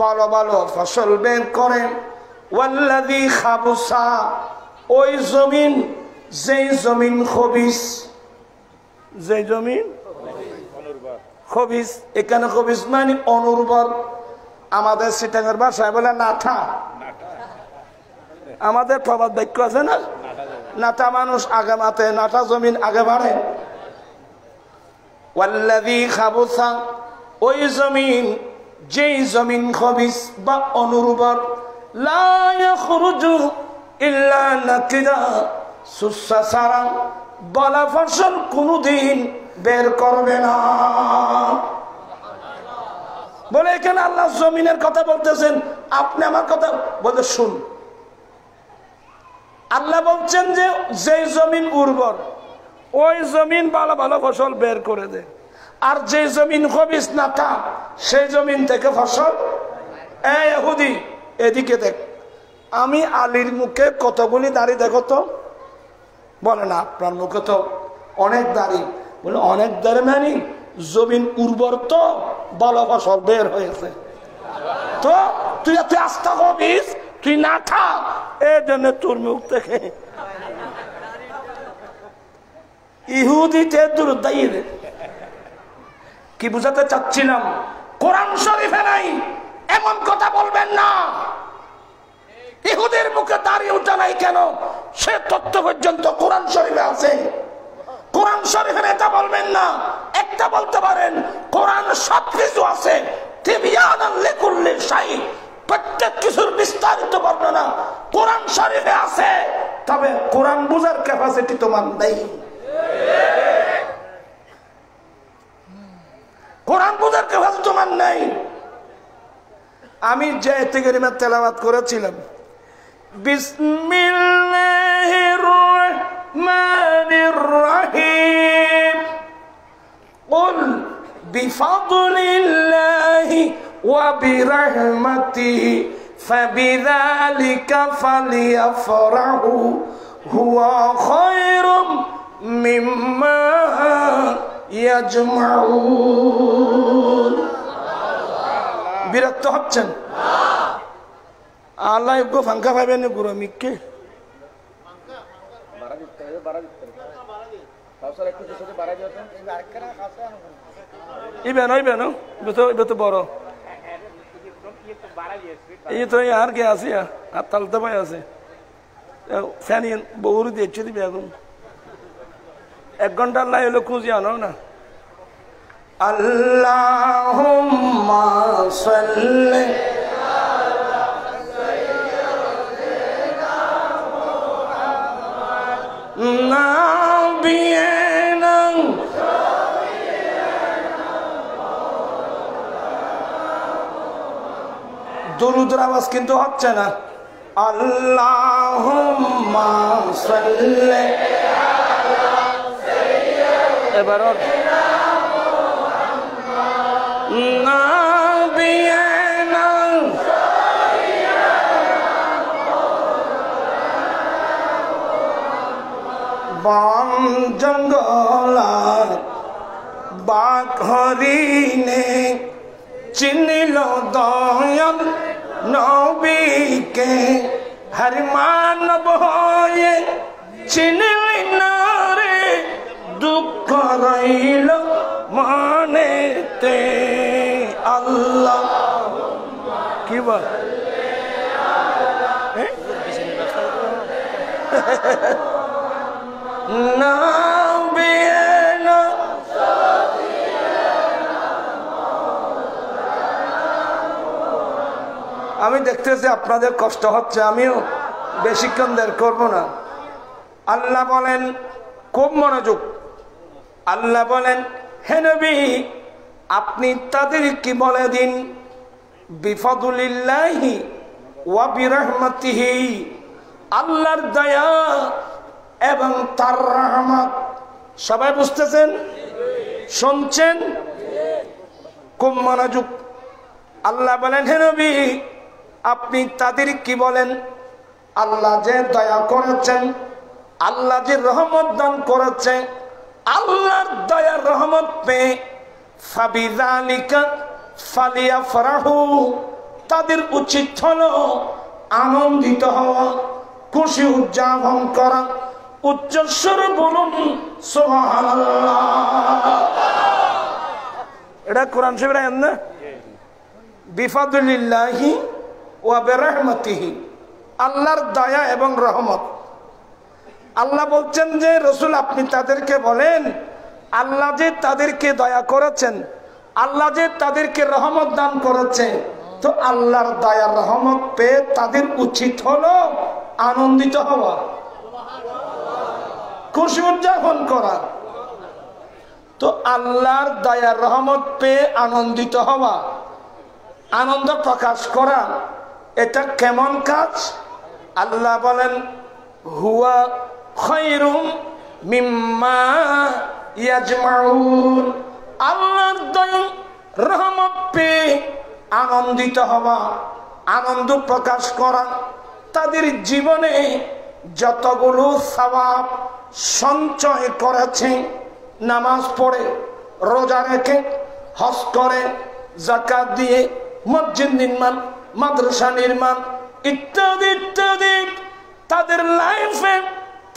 Speaker 2: ভালো ভালো ফসল বের করে। ওয়াল্লাযী খাবুসা, ওই জমিন, যেই জমিন খবিস, যে জমিন খবিস, এখানে খবিস মানে অনুর্বর। আমাদের সিটাঙের ভাষায় বলে নাঠা। আমাদের প্রবাদ বাক্য আছে না, নাটা মানুষ আগে মাতে, নাটা জমিন আগে বাড়ে। ওয়াল্লাযী খাবুসা, ওই জমিন, যেই জমিন খবিস বা অনুর্বর, লা ইয়াখরুজু ইল্লা নাকিদা, সুসা সারা বলা ফসল কোনদিন বের করবে না। বলে এখানে আল্লাহ জমিনের কথা বলতেছেন, আপনি আমার কথা বলে শুন। আল্লাহ বলছেন যে যেই জমিন উর্বর, ওই জমিন ভালো ভালো ফসল বের করে দেয়। আর যে জমিন খবিস নাটা, সেই জমিন থেকে ফসল। এই ইহুদি এদিকে দেখ, আমি আলীর মুখে কতগুলি দাড়ি দেখো তো। বলে না আপনার মুখে তো অনেক দাড়ি। বলে অনেক দাড়ি মানে জমিন উর্বর তো ভালো ফসল বের হয়েছে। তো তুই এত আস্থা খবিস, তুই না থাক, এই জন্য তোর মুখ থেকে ইহুদিতে দূর দাঁড়িয়ে। কি বুঝাতে চাচ্ছিলাম, কোরআন শরীফে নাই এমন কথা বলবেন না। ইহুদের মুখে দাঁড়িয়ে ওঠা নাই কেন, সে তথ্য পর্যন্ত কোরআন শরীফে আছে। কোরআন শরীফের এটা বলবেন না। একটা বলতে পারেন কোরআন সবকিছু আছে, তিবিয়ানান লিকুল্লি শাই, প্রত্যেক কিছুর বিস্তারিত বর্ণনা কোরআন শরীফে আছে, তবে কোরআন বুঝার ক্যাপাসিটি তোমার নেই। কোরআন বুঝার ক্যাপাসিটি তোমার নেই। আমি যে আয়াতে কারিমা তেলাওয়াত করেছিলাম, বিসমিল্লাহির রহমানির রহিম, কুল বিফাদলিল্লাহি ওয়া বিরহমাতিহি ফাবিযালিকা ফালিয়াফরাহু হুয়া খায়রুম মিম্মা ইয়াজমাউন। বিরক্ত হচ্ছেন? আল্লাহ একটু ফাঙ্কা পাবেন গুরু মিককে বড় এই তো আর কে আছে আর তালতে পাই আছে ফ্যান বহু দিয়েছে দিবে এখন 1 ঘন্টা আল্লাহ হলো খুঁজি আনো না। আল্লাহুম্মা সাল্লি নাবিয়িনা দুরূদের আওয়াজ কিন্তু হচ্ছে না। আল্লাহুম্মা সাল্লি এবার নাবিয়িনা বন জঙ্গল বাঘ হরিণে চিনিল দয়াল নবীকে, হর মানব হয়ে চিনিলি না রে, দুঃখ রইল মনেতে। আল্লাহ কি বল না আমি দেখতেছি আপনাদের কষ্ট হচ্ছে, আমিও বেশিক্ষণ দের করবো না। আল্লাহ বলেন, খুব মনোযোগ, আল্লাহ বলেন হে নবী আপনি তাদের কি বলে দিন, বিফাদুলিল্লাহি ওয়া বিরহমাতিহি, আল্লাহর দয়া এবং তার রহমত। সবাই বুঝতেছেন, শুনছেন? খুব মনোযোগ। আল্লাহ বলেন হে নবী আপনি তাদের কি বলেন, আল্লাহ যে দয়া করেছেন, আল্লাহ যে রহমত দান করেছেন, আল্লাহর দয়ার রহমত পেয়ে ফাবিযালিকা ফালিয়াফরাহু, তাদের উচিত হলো আনন্দিত হওয়া, খুশি উদযাপন করা। উচ্চস্বরে বলুন সুবহানাল্লাহ। এটা কোরআন শরীফের আয়াত না? বিফাদলিল্লাহি ওয়া বিরহমাতিহি, আল্লাহর দয়া এবং রহমত। আল্লাহ বলছেন যে রাসূল আপনি তাদেরকে বলেন, আল্লাহ যে তাদেরকে দয়া করেছেন, আল্লাহ যে তাদেরকে রহমত দান করেছে, তো আল্লাহর দয়া রহমত পেয়ে তাদের উচিত হলো আনন্দিত হওয়া, খুশি উদযাপন করা। তো আল্লাহর দয়া রহমত পেয়ে আনন্দিত হওয়া, আনন্দ প্রকাশ করা, এটা কেমন কাজ? আল্লাহ বলেন হুয়া খায়রুম মিম্মা ইয়াজমাউন, আল্লাহর দয়া রহমত পেয়ে আনন্দিত হওয়া, আনন্দ প্রকাশ করা, তাদের জীবনে যতগুলো সওয়াব সঞ্চয় করেছে, নামাজ পড়ে, রোজা রেখে, হজ করে, যাকাত দিয়ে, মসজিদ নির্মাণ, মাদ্রাসা নির্মাণ ইত্যাদি ইত্যাদি, তাদের লাইফে,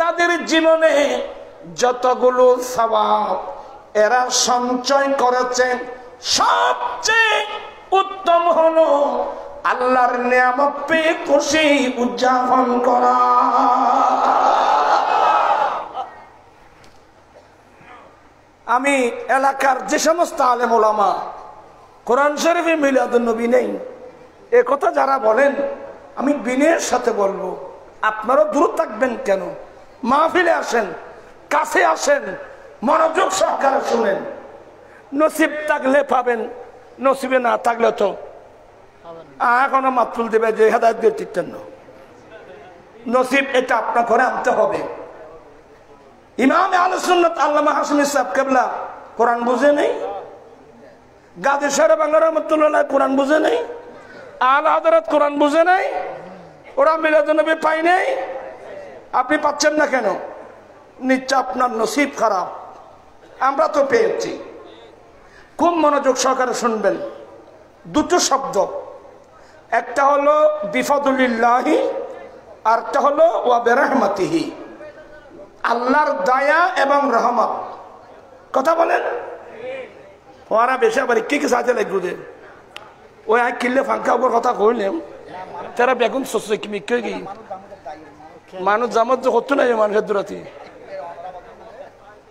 Speaker 2: তাদের জীবনে যতগুলো সওয়াব এরা সঞ্চয় করেছে সবচেয়ে উত্তম হলো আল্লাহর নিয়ামত পেয়ে খুশি উদযাপন করা। আমি এলাকার যে সমস্ত আলেম ওলামা কোরআন শরীফে মিলাদুন নবী নেই এ কথা যারা বলেন, আমি বিনয়ের সাথে বলবো আপনারা দূর থাকবেন কেন? মাহফিলে আসেন, কাছে আসেন, মনোযোগ সহকারে শুনেন। নসিব থাকলে পাবেন, নসিবে না থাকলে তো এখনো মাতফুল দেবে যে হেদায়েত দিয়ে টিকতেন না। নসিব এটা আপনার ঘরে আনতে হবে। ইমাম আহলে সুন্নাত আল্লামা হাশমি সাহেব কেবলা কোরআন বুঝে নেই, গাজী শাহ বাংলা রহমাতুল্লাহ কোরআন বুঝে নেই, আলা হযরত কোরআন বুঝে নাই, ওরা মিলাদুন নবী পাই নাই। আপনি পাচ্ছেন না কেন? নিশ্চয় আপনার নসিব খারাপ। আমরা তো পেয়েছি। খুব মনোযোগ সহকারে শুনবেন। দুটো শব্দ, একটা হলো বিফাদুলিল্লাহি, আরটা হলো ওয়া বিরহমাতিহি, আল্লাহর দয়া এবং রহমত। কথা বলেন ওরা বেশি আবার কি কি সাথে লাগবে ওই আই কিনলে ফাঁকা উপর কথা কইলাম তারা বেগুন সস্য কি মিকে কি মানুষ জামত হতো না মানুষের দূরাতি।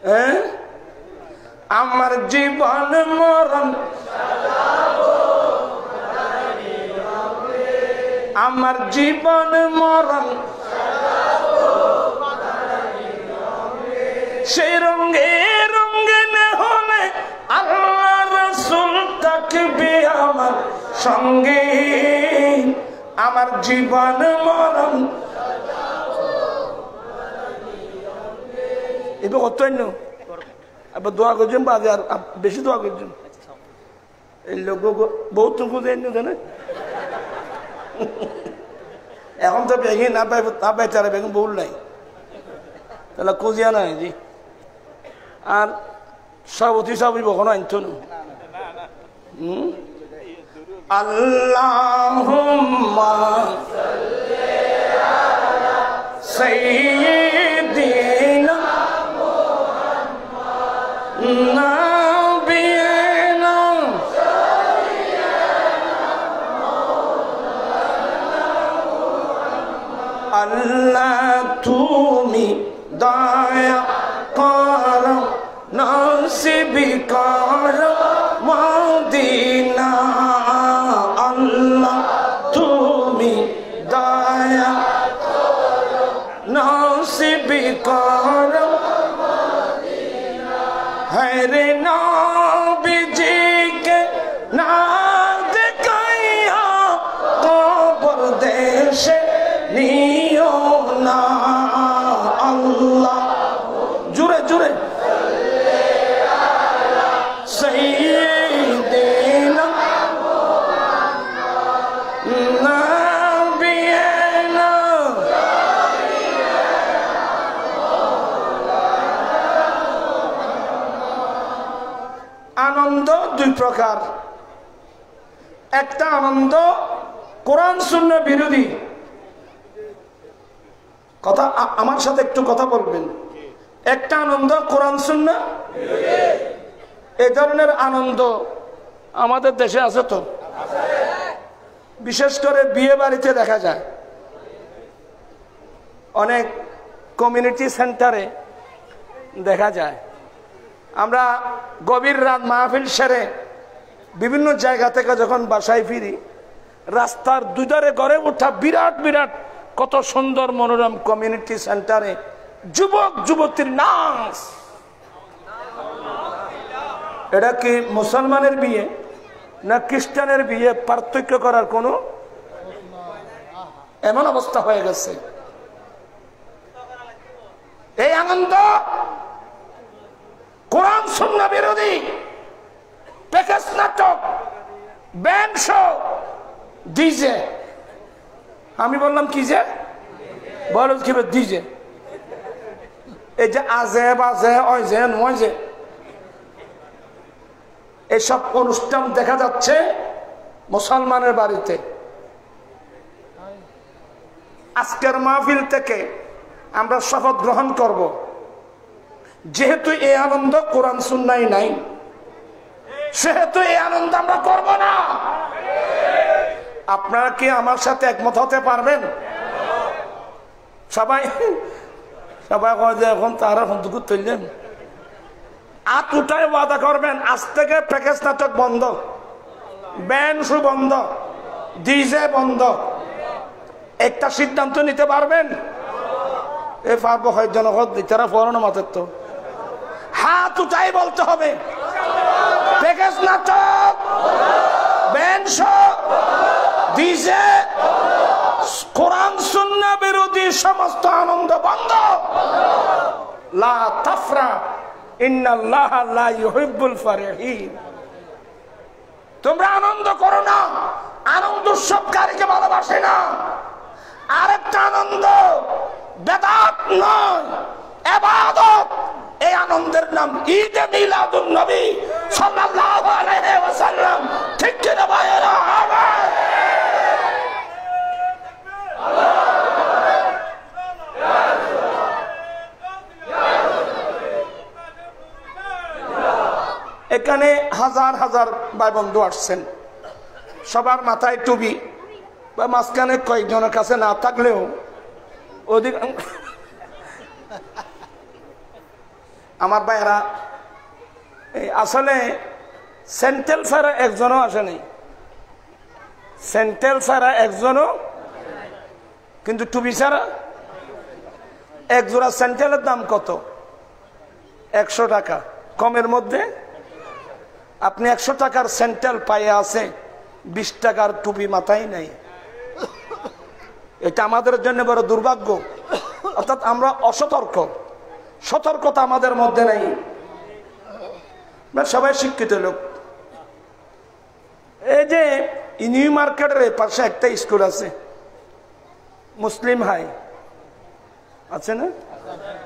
Speaker 2: হ্যাঁ, আমার জীবন মরণ, আমার জীবন মরণ সেই রঙে রঙিন হলে আল্লাহ রাসূল থাকবে আমার সঙ্গে। আমার জীবন মরণ এবার কত আবার দোয়া করছেন বাজে আর বেশি দোয়া করছেন এই লোক বহুত জানে। এখন তো বেগে না পাই তা বেচারা বেগুন বহুল নাই, তাহলে খুঁজিয়া নাই জি। আর সভাপতি সবই কখনো আনতো না। আল্লাহুম্মা সাইয়্যিদিনা নাবিয়িনা আল্লাহ তুমি দয়া করো নসিব করো মদিনা। আল্লাহ তুমি দয়া করো নসিব করো মদিনা। হরে নবীজিকে না দেখাইয়া কবর দেশে নিও না। আল্লাহ জুড়ে জুড়ে সাইয়্যিদিনা নাবিয়িনা। আনন্দ দুই প্রকার, একটা আনন্দ কোরআন সুন্নাহ বিরোধী। কথা আমার সাথে একটু কথা বলবেন। একটা আনন্দ কোরআন সুন্নাহ বিরোধী। এই ধরনের আনন্দ আমাদের দেশে আছে তো, বিশেষ করে বিয়ে বাড়িতে দেখা যায়। অনেক কমিউনিটি সেন্টারে দেখা যায়। আমরা গভীর রাত মাহফিল সেরে বিভিন্ন জায়গা থেকে যখন বাসায় ফিরি, রাস্তার দুধারে গড়ে ওঠা বিরাট বিরাট কত সুন্দর মনোরম কমিউনিটি সেন্টারে যুবক যুবতীর নাচ। এটা কি মুসলমানের বিয়ে না খ্রিস্টানের বিয়ে পার্থক্য করার কোনো এমন অবস্থা হয়ে গেছে। এই আনন্দ কোরআন সুন্নাহ বিরোধী। প্যাকেজ নাটক, ব্যান্ড শো, ডিজে। আমি বললাম কি যে বল কি ডিজে, এই যে আজে বাজে ওই যে নয় যে এসব অনুষ্ঠান দেখা যাচ্ছে মুসলমানের বাড়িতে। আজকের মাহফিল থেকে আমরা শপথ গ্রহণ করব, যেহেতু এই আনন্দ কোরআন সুন্নায় নাই, সেহেতু এই আনন্দ আমরা করব না। আপনারা কি আমার সাথে একমত হতে পারবেন? সবাই সবাই কয় যে এখন তারা দুঃখ তুললেন, আট উঠায় ওয়াদা করবেন আজ থেকে প্যাকেজ নাটক বন্ধ, ব্যান্ড শো বন্ধ, ডিজে বন্ধ। একটা সিদ্ধান্ত নিতে পারবেন? এ পারবো হয় জনগণ তারা পড়ানো মাথার তো হাত উঠাই বলতে হবে প্যাকেজ নাটক, ব্যান্ড শো, ডিজে, কোরআন সুন্নাহ বিরোধী সমস্ত আনন্দ বন্ধ। লা তাফরা ইন্নাল্লাহা লা ইউহিব্বুল ফারিহিন। তোমরা আনন্দ করো না, আনন্দ উৎসবকারীকে ভালোবাসে না। আরেকটা আনন্দ বেদাত নয়, ইবাদত। এই আনন্দের নাম ঈদে মিলাদুন নবী সাল্লাল্লাহু আলাইহি ওয়াসাল্লাম। ঠিক কি না ভাইরা? এখানে হাজার হাজার ভাই বন্ধু আসছেন, সবার মাথায় টুপি বা মাঝখানে কয়েকজনের কাছে না থাকলেও অধিকাংশ আমার ভাইয়েরা আসলে সেন্ট্রাল ছাড়া একজনও আসেনি, সেন্ট্রাল ছাড়া একজনও, কিন্তু টুপি ছাড়া এক জোড়া সেন্ট্রালের দাম কত? 100 টাকা। কমের মধ্যে আপনি 100 টাকার সেন্ট্রাল পায়ে আছে, 20 টাকার টুপি মাথায় নাই। এটা আমাদের জন্য বড় দুর্ভাগ্য। অর্থাৎ আমরা অসতর্ক, সতর্কতা আমাদের মধ্যে নাই। সবাই শিক্ষিত লোক। এই যে নিউ মার্কেটের পাশে একটা স্কুল আছে, মুসলিম হাই আছে না?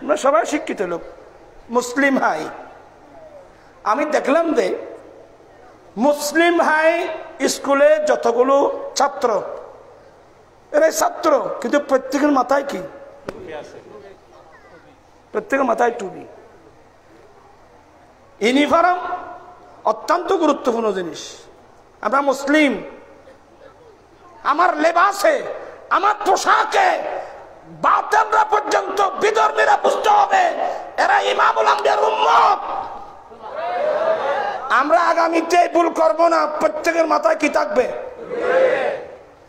Speaker 2: আমরা সবাই শিক্ষিত লোক। মুসলিম হাই আমি দেখলাম যে মুসলিম হাই স্কুলে যতগুলো ছাত্র, এরাই ছাত্র, কিন্তু প্রত্যেকের মাথায় কি? প্রত্যেকের মাথায় টুপি। ইউনিফর্ম অত্যন্ত গুরুত্বপূর্ণ জিনিস। আমরা মুসলিম, আমার লেবাসে, আমার পোশাকে বাতেনরা পর্যন্ত বিধর্মীরা বুঝতে হবে এরা ইমামুল আম্বিয়ার উম্মত। আমরা আগামীতে ভুল করব না। প্রত্যেকের মাথায় কি থাকবে?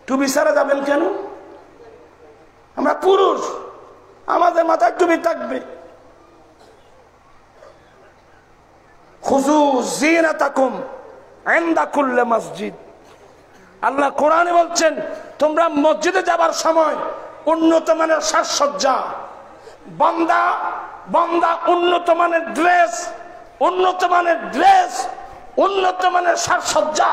Speaker 2: টুপি ছাড়া যাবেন কেন? আমরা পুরুষ, আমাদের মাথায় টুপি থাকবে। খুযু যিনাতাকুম ইনদা কুল্লি মসজিদ। আল্লাহ কোরআনে বলছেন তোমরা মসজিদে যাবার সময় উন্নত মানের সাজসজ্জা, বান্দা বান্দা উন্নত মানের ড্রেস, উন্নত মানের ড্রেস, উন্নত মানের সাজসজ্জা।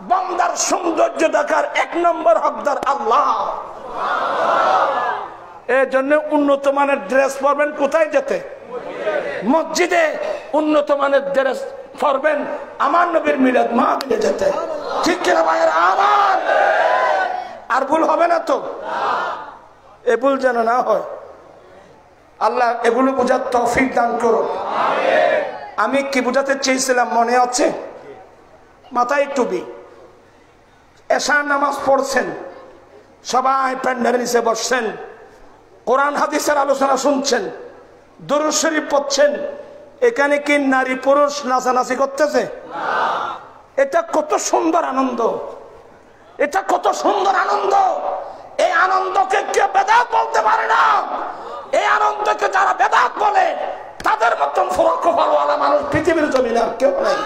Speaker 2: বান্দার সৌন্দর্য দেখার 1 নম্বর হকদার আল্লাহ। এই জন্য উন্নত মানের ড্রেস পরবেন কোথায় যেতে? মসজিদে। উন্নত মানের ড্রেস পরবেন আমার নবীর মিলাদ মাহফিলে যেতে। ঠিক কিনা ভাইয়েরা আমার? আর ভুল হবে না তো? এ ভুল যেন না হয়। আল্লাহ এগুলো বোঝার তৌফিক দান করো। আমি কি বোঝাতে চেয়েছিলাম মনে আছে? মাথায় টুপি, এশার নামাজ পড়ছেন, সবাই প্যান্ডেলের নিচে বসছেন, কোরআন হাদিসের আলোচনা শুনছেন, দুরূদ শরীফ পড়ছেন। এখানে কি নারী পুরুষ নাচানাচি করতেছে? এটা কত সুন্দর আনন্দ, এটা কত সুন্দর আনন্দ। এই আনন্দকে কেউ বেদাত বলতে পারে না। এই আনন্দকে যারা বেদাত বলে তাদের মতন ফরক ভালোওয়ালা মানুষ পৃথিবীর জমিনে আর কেউ নেই।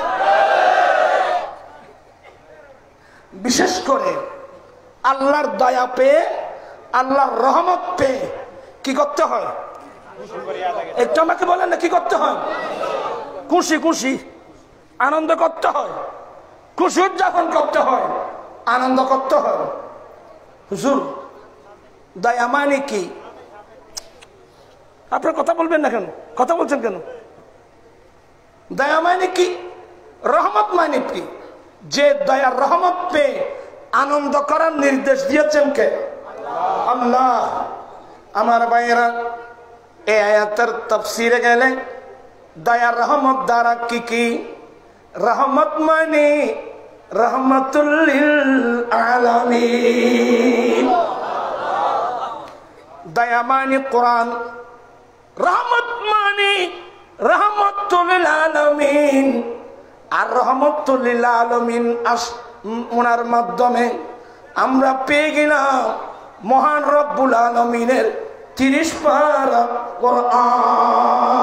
Speaker 2: বিশেষ করে আল্লাহর দয়া পেয়ে, আল্লাহর রহমত পেয়ে কি করতে হয়? একটু আমাকে বলেন না কি করতে হয়? খুশি খুশি আনন্দ করতে হয়, খুশি উদযাপন করতে হয়, আনন্দ করতে হয়। হুজুর দয়া মানে কি? আপনার কথা বলবেন না কেন? কথা বলছেন কেন? দয়া মানে কি? রহমত মানে কি? যে দয়ার রহমত পেয়ে আনন্দ করার নির্দেশ দিয়েছেন কে? আল্লাহ। আমার ভাইয়েরা এই আয়াতের তাফসিরে গেলে দয়ার রহমত দ্বারা কি কি? রহমত মানে রহমাতুল লিল আলামিন। দয়া মানে কোরআন, রহমত মানে রহমাতুল লিল আলামিন। আর রহমাতুল লিল আলামিন ওনার মাধ্যমে আমরা পেয়ে গেলাম মহান রব্বুল আলামিনের 30 পারা কোরআন।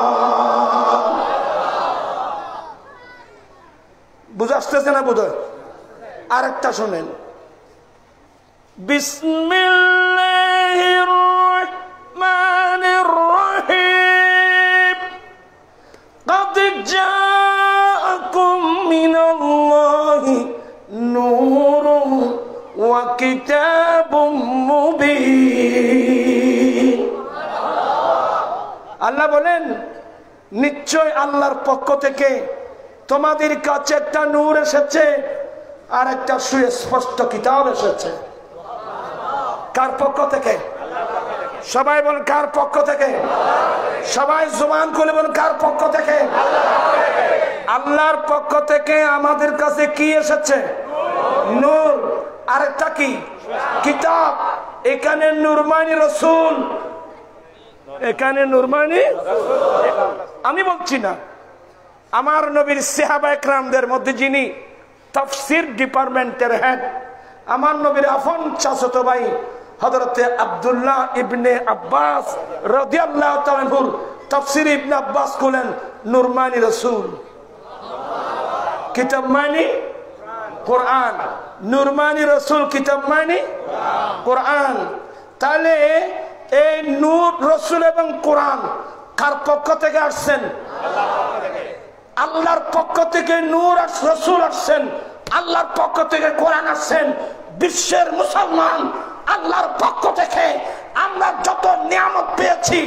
Speaker 2: বুঝাচ্ছে না বোধ? আরেকটা শোনেন, বিসমিল্লাহির রহমানির রহিম। قد جاءكم من الله نور وكتاب مبين। আল্লাহ বলেন নিশ্চয় আল্লাহর পক্ষ থেকে তোমাদের কাছে একটা নূর এসেছে আর একটা সুস্পষ্ট কিতাব এসেছে। কার পক্ষ থেকে? সবাই বলেন কার পক্ষ থেকে? সবাই জবান খুলে বলেন কার পক্ষ থেকে? আল্লাহর পক্ষ থেকে আমাদের কাছে কি এসেছে? নূর। আরেকটা কি? কিতাব। এখানে নূর মানে রাসূল, এখানে নূর মানে আমি বলছি না, আমার নবীর সাহাবা একরামদের মধ্যে যিনি তাফসীর ডিপার্টমেন্টের হেড, আমার নবীর আপন চাচাতো ভাই হযরতে আব্দুল্লাহ ইবনে আব্বাস রাদিয়াল্লাহু তাআলা আনহু তাফসীর ইবনে আব্বাস বলেন নূর মানে রাসূল, কিতাব মানে কোরআন। নূর মানে রাসূল, কিতাব মানে কোরআন। তাহলে এই নূর, রাসূল এবং কোরআন কার পক্ষ থেকে আসছেন? আল্লাহর পক্ষ থেকে নূর আর রাসূল আসছেন, আল্লাহর পক্ষ থেকে কোরআন আসছেন। বিশ্বের মুসলমান, আল্লাহর পক্ষ থেকে আমরা যত নিয়ামত পেয়েছি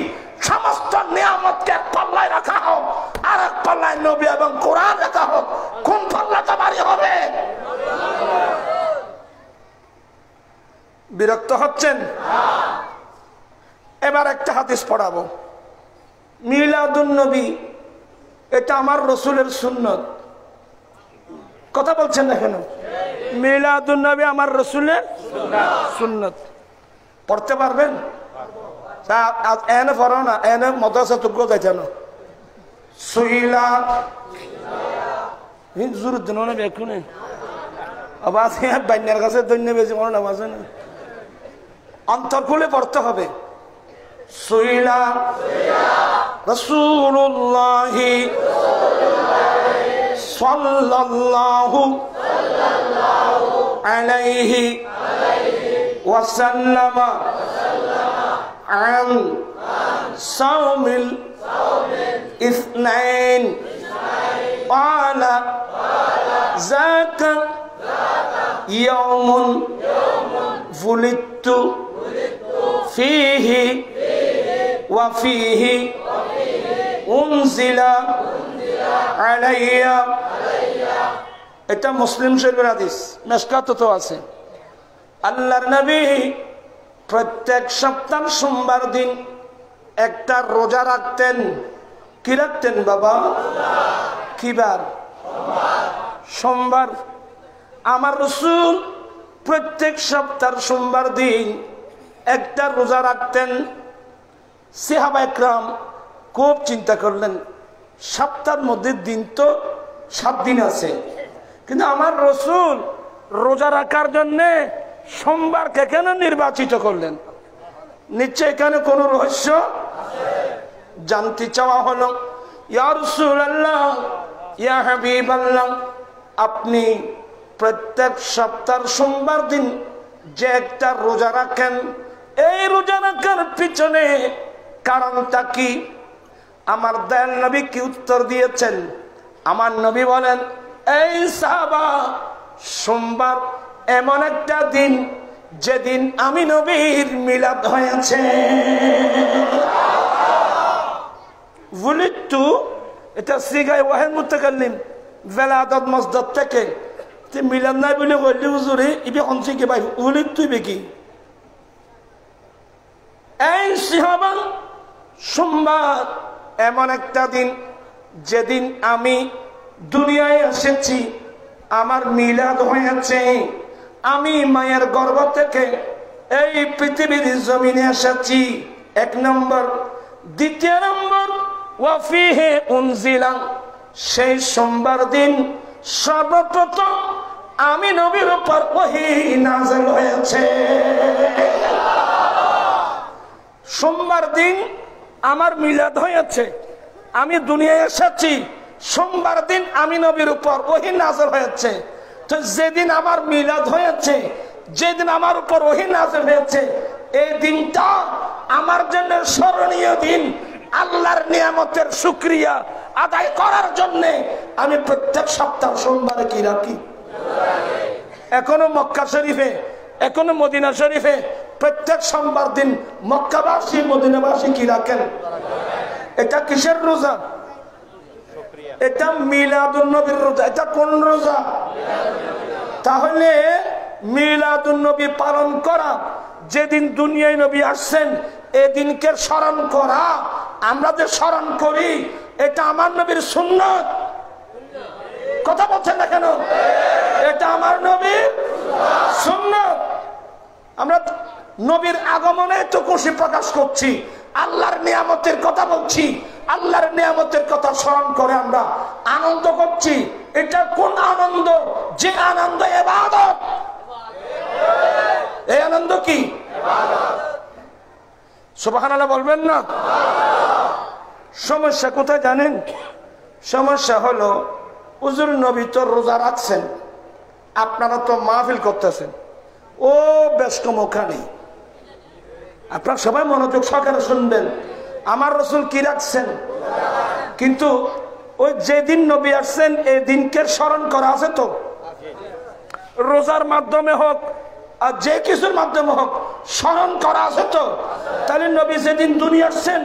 Speaker 2: সমস্ত নিয়ামতকে এক পাল্লায় রাখা হোক, আর এক পাল্লায় নবী এবং কোরআন রাখা হোক। কোন পাল্লাটা ভারী হবে? বিরক্ত হচ্ছেন? এবার একটা হাদিস পড়াবো। মিলাদুন নবী এটা আমার রসুলের সুন্নত। কথা বলছেন না কেন? মিলাদুন নবী আমার রসুলের সুন্নত। পড়তে পারবেন? এনে পড়ো না, এনে মাদ্রাসা তুগো যাইছে না। সুইলা হিজুর দিন না বেকুনে আবাস বাইনার কাছে দৈন্য বেশি মনে না বাজে না। অন্তর খুলে পড়তে হবে। সুইলা রাসূলুল্লাহ সাল্লাল্লাহু আলাইহি ওয়াসাল্লাম আন সাওমিল ইসনাইন ক্বালা যাকা ইয়াউমুন ফুলিতু ফীহি ওয়া ফীহি উনজিলা আলাইয়া। এটা মুসলিম শরীফের হাদিস, মিশকাতে তো আছে। আল্লাহর নবী প্রত্যেক সপ্তাহ সোমবার দিন একটা রোজা রাখতেন। কি রাখতেন বাবা? কি বার? সোমবার। আমার রাসূল প্রত্যেক সপ্তাহ সোমবার দিন একটা রোজা রাখতেন। সাহাবা একরাম খুব চিন্তা করলেন, সপ্তাহের মধ্যে দিন তো 7 দিন আছে, কিন্তু আমার রাসূল রোজা রাখার জন্য সোমবারকে কেন নির্বাচিত করলেন? নিশ্চয় এখানে কোন রহস্য জানতে চাওয়া হলো। ইয়া রাসূলুল্লাহ, ইয়া হাবিবাল্লাহ, আপনি প্রত্যেক সপ্তাহ সোমবার দিন যে একটা রোজা রাখেন, এই রোজা রাখার পিছনে কারণটা কি? আমার দয়াল নবী কি উত্তর দিয়েছেন? আমার নবী বলেন, এই সাহাবা, সোমবার এমন একটা দিন যেদিন আমি নবীর মিলাদ হয়েছে। বুলিতু এটা সিগায় ওয়াহিদ মুতাকাল্লিম বেলাদত মসজিদ থেকে মিলাদ নাই বলে কইলি হুজুরে ইবে কোনছি কি ভাই বুলিতু বেকি। এই সাহাবা, সোমবার এমন একটা দিন যেদিন আমি দুনিয়ায় এসেছি আমার মিলাদ হয়েছে, আমি মায়ের গর্ভ থেকে এই পৃথিবীর জমিনে এসেছি, এক নম্বর। দ্বিতীয় নম্বর, ওয়াফিহে উনজিলা, সেই সোমবার দিন সর্বপ্রথম আমি নবীর উপর ওহী নাযিল হয়েছে। সোমবার দিন আমার মিলাদ হয়েছে, আমি দুনিয়ায় এসেছি, সোমবার দিন আমি নবীর উপর ওহী নাযিল হয়েছে। তো যেদিন আমার মিলাদ হয়েছে, যেদিন আমার উপর ওহী নাযিল হয়েছে, এই দিনটা আমার জন্য স্মরণীয় দিন। আল্লাহর নিয়ামতের শুকরিয়া আদায় করার জন্য আমি প্রত্যেক সপ্তাহ সোমবারে কি রাখি। এখনো মক্কা শরীফে, এখনো মদিনা শরীফে প্রত্যেক সোমবার দিন মক্কাবাসী মদিনাবাসী কি রাখেন? এটা কিসের রোজা? এটা মিলাদুন নবীর রোজা। এটা কোন রোজা? তাহলে মিলাদুন নবী পালন করা, যেদিন দুনিয়ায় নবী আসছেন এদিনকে স্মরণ করা, আমরা যে স্মরণ করি এটা আমার নবীর সুন্নাত। কথা বলছেন না কেন? এটা আমার নবীর সুন্নাত। আমরা নবীর আগমনে তো খুশি প্রকাশ করছি, আল্লাহর নিয়ামতের কথা বলছি, আল্লাহর নিয়ামতের কথা স্মরণ করে আমরা আনন্দ করছি। এটা কোন আনন্দ? যে আনন্দ ইবাদত। এই আনন্দ কি? সুবহানাল্লাহ বলবেন না? সমস্যা কোথায় জানেন? সমস্যা হলো হুজুর নবী তো রোজা রাখছেন, আপনারা তো মাহফিল করতেছেন, ও ব্যস্ত মুখানি। আপনারা সবাই মনোযোগ সহকারে শুনবেন, আমার রাসূল কি রাখছেন। কিন্তু ওই যেদিন নবী আসছেন এই দিনকে স্মরণ করা আছে তো, রোজার মাধ্যমে হোক আর যে কিছুর মাধ্যমে হোক স্মরণ করা আছে তো। তাহলে নবী যেদিন দুনিয়া আসছেন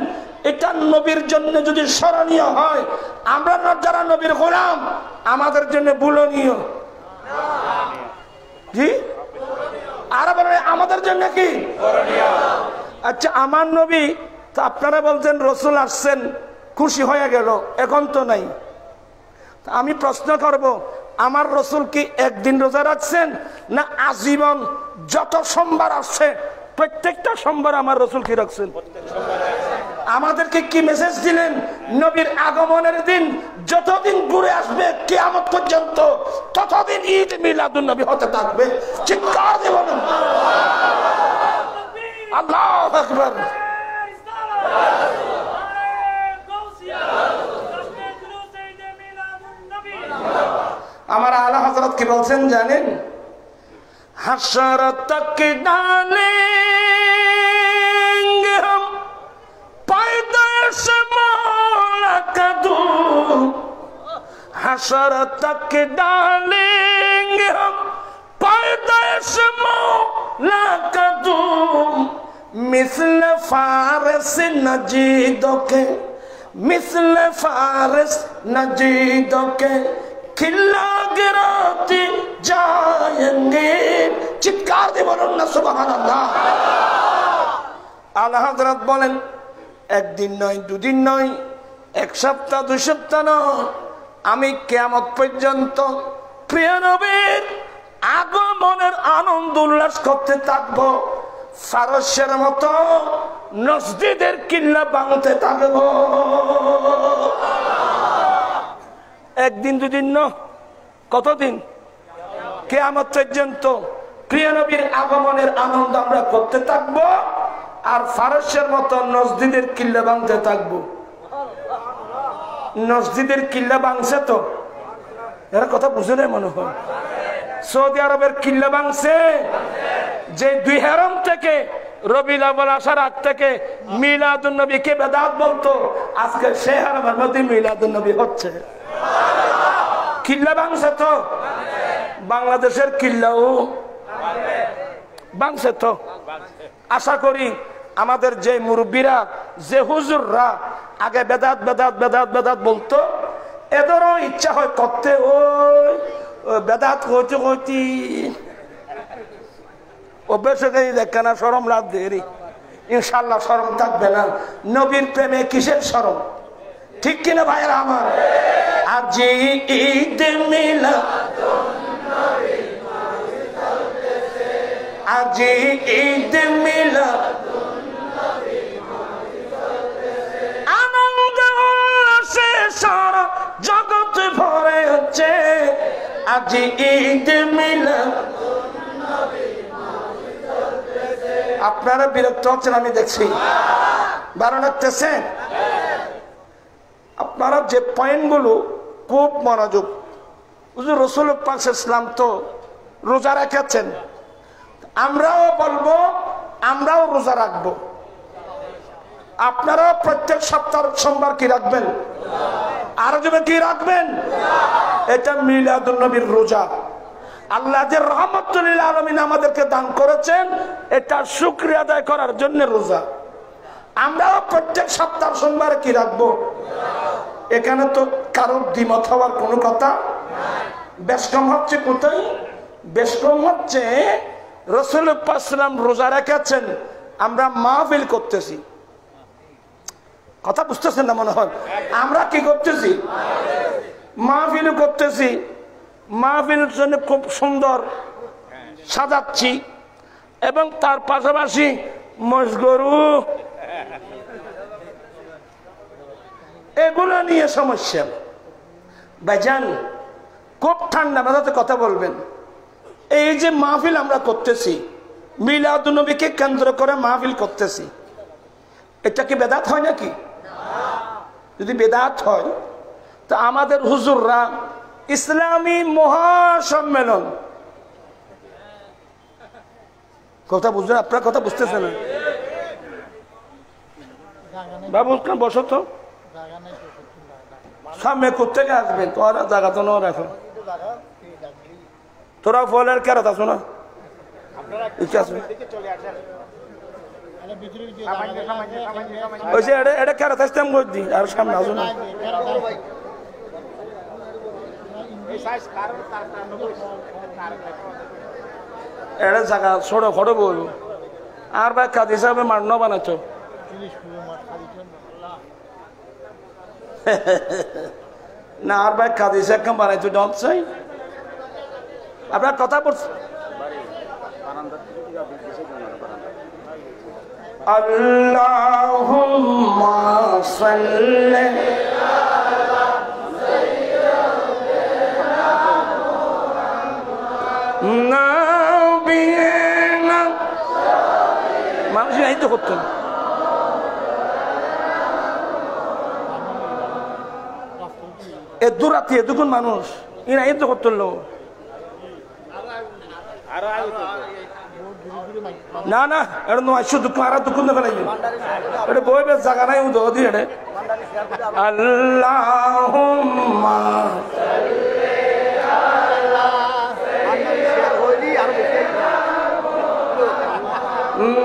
Speaker 2: এটা নবীর জন্য যদি স্মরণীয় হয়, আমরা যারা নবীর গোলাম আমাদের জন্য বুলনীয়। জি, আর আমাদের জন্য কি? আচ্ছা, আমার নবী তো আপনারা বলছেন রসুল আসছেন খুশি হয়ে গেল, এখন তো নাই। আমি প্রশ্ন করব, আমার রসুল কি একদিন রোজা রাখছেন না আজীবন যত সোমবার আসছে প্রত্যেকটা সোমবার আমার রসুল কি রাখছেন? আমাদেরকে কি মেসেজ দিলেন? নবীর আগমনের দিন যতদিন ঘুরে আসবে কিয়ামত পর্যন্ত ততদিন ঈদ মিলাদুন নবী হতে থাকবে। চিৎকার দিয়ে বলুন আল্লাহু আকবার। আমার আলা হযরত কি বলছেন জানেন? हशरत तक डालेंगे हम पैदाइश मौला का दूर, हशरत तक डालेंगे हम पैदाइश मौला का दूर, मिस्ल फारस नजीदों के, मिस्ल फारस नजीदों के खिल्ला गिराते जाएंगे। চিৎকার দিয়ে বলুন না সুবহানাল্লাহ। আলা হযরত বলেন একদিন নয়, দুদিন নয়, এক সপ্তাহ, 2 সপ্তাহ নয়, আমি কিয়ামত পর্যন্ত প্রিয় নবীর আগমনের আনন্দ উল্লাস করতে থাকবো। ফারসের মতো মসজিদের কিল্লা ভাঙতে থাকবো। একদিন দুদিন ন, কতদিন? কিয়ামত পর্যন্ত প্রিয় নবীর আগমনের আনন্দ আমরা করতে থাকবো, আর ফারসের মতো মসজিদের কিল্লা ভাঙতে থাকবো। মসজিদের কিল্লা ভাঙছে তো, এর কথা বুঝে নেই মনে হয়। সৌদি আরবের কিল্লা ভাঙছে, যে 2 হারাম থেকে রবিউল আউয়াল আসার আগ থেকে মিলাদুন নবীকে বেদাত বলতো, আজকে সেই হারামের মধ্যে মিলাদুন নবী হচ্ছে। কিল্লা ভাঙছে তো, বাংলাদেশের কিল্লাও ভাঙছে তো। আশা করি আমাদের যে মুরব্বীরা, যে হুজুররা আগে বেদাত বেদাত বেদাত বেদাত বলতো, এদেরও ইচ্ছা হয় করতে, ওই বেদাত হইতে হইতে অভ্যাস হয়ে দেখে না, শরম লাভ দেরি। ইনশাল্লাহ শরম থাকবে না। নবীর প্রেমে কিসের শরম? ঠিক কিনা ভাইয়েরা আমার? আজ ঈদ মিলাদ, আজ ঈদ মিলাদ, আনন্দ উল্লাসে সারা জগৎ ভরে হচ্ছে। আজ ঈদ মিলাদ। আপনারা বিরক্ত হচ্ছেন আমি দেখছি, ভালো লাগতেছেন? আপনারা যে পয়েন্টগুলো খুব মনোযোগ। রাসূল পাক সাল্লাল্লাহু আলাইহি ওয়াসাল্লাম তো রোজা রেখেছেন, আমরাও বলবো আমরাও রোজা রাখবো। আপনারাও প্রত্যেক সপ্তাহ সোমবার কি রাখবেন? আরো যাবে কি রাখবেন? এটা মিলাদুন নবীর রোজা। আল্লাহ যে রহমতুল লিল আলামিন আমাদেরকে দান করেছেন, এটা শুকরিয়া আদায় করার জন্য রোজা। আমরাও প্রত্যেক সপ্তাহ সোমবারে কি রাখবো? এখানে তো কারোর দ্বিমত হওয়ার কোনো কথা। বেশ কম হচ্ছে কোথায়? বেশ কম হচ্ছে রাসূল পাক সাল্লাল্লাহু আলাইহি ওয়াসাল্লাম রোজা রেখেছেন, আমরা মাহফিল করতেছি। কথা বুঝতেছেন না মনে হয়? আমরা কি করতেছি? মাহফিল করতেছি। মাহফিলের জন্য খুব সুন্দর সাজাচ্ছি এবং তার পাশাপাশি মশগরু এগুলো নিয়ে সমস্যা। ভাইজান খুব ঠান্ডা মাথাতে কথা বলবেন। এই যে মাহফিল আমরা করতেছি, মিলাদুন নবীকে কেন্দ্র করে মাহফিল করতেছি, এটা কি বেদাত হয় নাকি? যদি বেদাত হয় তো আমাদের হুজুররা ইসলামী মহাসম্মেলন, কথা বুঝলেন? আপনার কথা বুঝতেছেন না বাবু? বসো তো, সামনে কোথেকে আসবেন? তোরা জায়গা তো নাও রাখো, তোরা ফলের কেরাত আছো না? এটা কেরাত আসতাম করছি আর সামনে আসো না। এটা জায়গা ছোট ফটো বলবো আর ভাই কাজ হিসাবে মাঠ ন বানাচ্ছ না, আর ভাই কাজ হিসাবে বানাইছো ডন চাই। আপনার কথা বলছি আল্লাহুম্মা সাল্লি নাবিয়িনা, মানুষ এই তো করতেন। এ দুরাতি এতক্ষণ মানুষ এরা এই তো করতেন লোক। না না, এটা নয় শুধু আর দুঃখ ফেলাই এটা বই বেশ জায়গা নাই দি এটা। আল্লাহুম্মা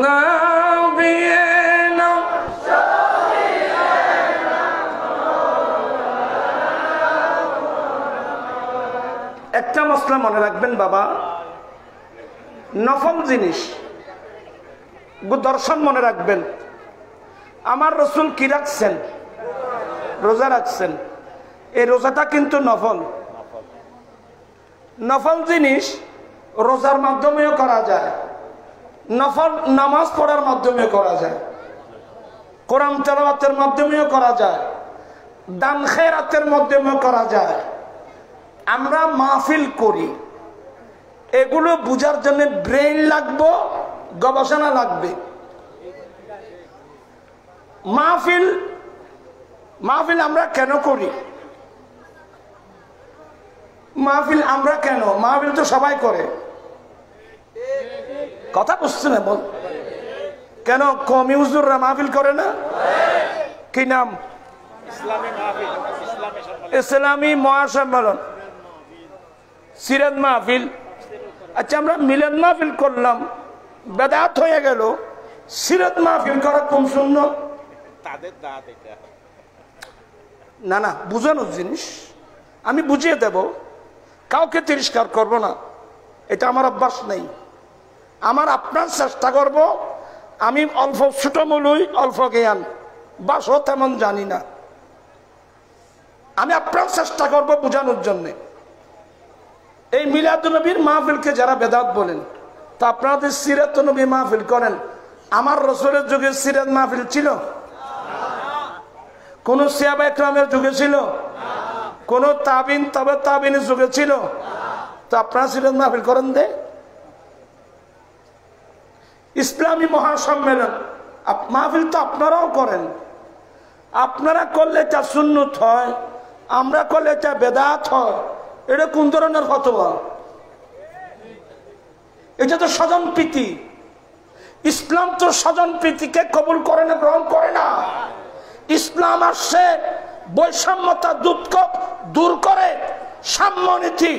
Speaker 2: নাবিয়িনা, একটা মশলা মনে রাখবেন বাবা, নফল জিনিস দর্শন মনে রাখবেন। আমার রাসূল কি রাখছেন? রোজা রাখছেন। এই রোজাটা কিন্তু নফল। নফল জিনিস রোজার মাধ্যমেও করা যায়, নফল নামাজ পড়ার মাধ্যমেও করা যায়, কোরআন তেলাওয়াতের মাধ্যমেও করা যায়, দান খেরাতের মাধ্যমেও করা যায়। আমরা মাহফিল করি, এগুলো বুঝার জন্য ব্রেইন লাগবে, গবেষণা লাগবে। মাহফিল মাহফিল আমরা কেন করি? মাহফিল আমরা কেন? মাহফিল তো সবাই করে, কথা বুঝছে না? বল কেন কমি হুজুররা মাহফিল করে না? কি নাম? ইসলামী মহাসম্মেলন, সিরাত মাহফিল। আচ্ছা, আমরা মিলাদ মাহফিল করলাম, বেদাত হয়ে গেল। সিরাত মাহফিল করা কম শূন্য? না না, বুঝানোর জিনিস আমি বুঝিয়ে দেব, কাউকে তিরস্কার করব না, এটা আমার অভ্যাস নেই। আমার আপনার চেষ্টা করব, আমি অল্প ছোট মূলই অল্প জ্ঞান, বাসও তেমন জানি না। আমি আপনার চেষ্টা করব বোঝানোর জন্য। এই মিলাদুন্নবীর মাহফিলকে যারা বেদাত বলেন, তা আপনাদের সিরাত নবী মাহফিল করেন, আমার রাসূলের যুগে সিরাত মাহফিল ছিল? কোন সাহাবা ইকরামের যুগে ছিল? কোন তাবিন তবে তাবিনের যুগে ছিল? তো আপনারা সিরাত মাহফিল করেন দে? ইসলামী মহাসম্মেলন মাহফিল তো আপনারাও করেন। আপনারা করলে এটা সুন্নত হয়, আমরা করলে এটা বেদাত হয়। এটা কোন ধরনের ফতোয়া? এটা তো স্বজন প্রীতি। ইসলাম তো স্বজন প্রীতিকে কবুল করে না, গ্রহণ করে না। ইসলাম আসছে বৈষম্যতা দূর করে সাম্যনীতি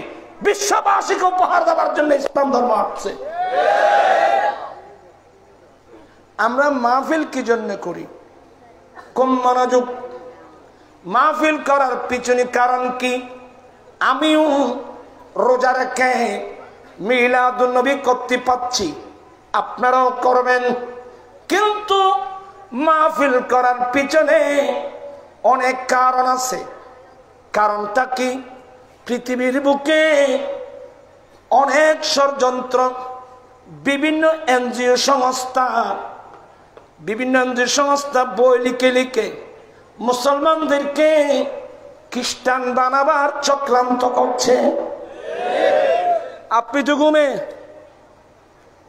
Speaker 2: বিশ্ববাসীকে উপহার দেওয়ার জন্য ইসলাম ধর্ম আসছে। আমরা মাহফিল কি জন্য করি? কম মনোযোগ। মাহফিল করার পিছনে কারণ কি? আমিও রোজা রেখে মিলাদুন্নবী করতে পাচ্ছি, আপনারাও করবেন, কিন্তু মাহফিল করার পিছনে অনেক কারণ আছে। কারণটা কি? পৃথিবীর বুকে অনেক ষড়যন্ত্র, বিভিন্ন এনজিও সংস্থা বই লিখে মুসলমানদেরকে খ্রিস্টান বানাবার চক্রান্ত করছে। আপনি তো ঘুমে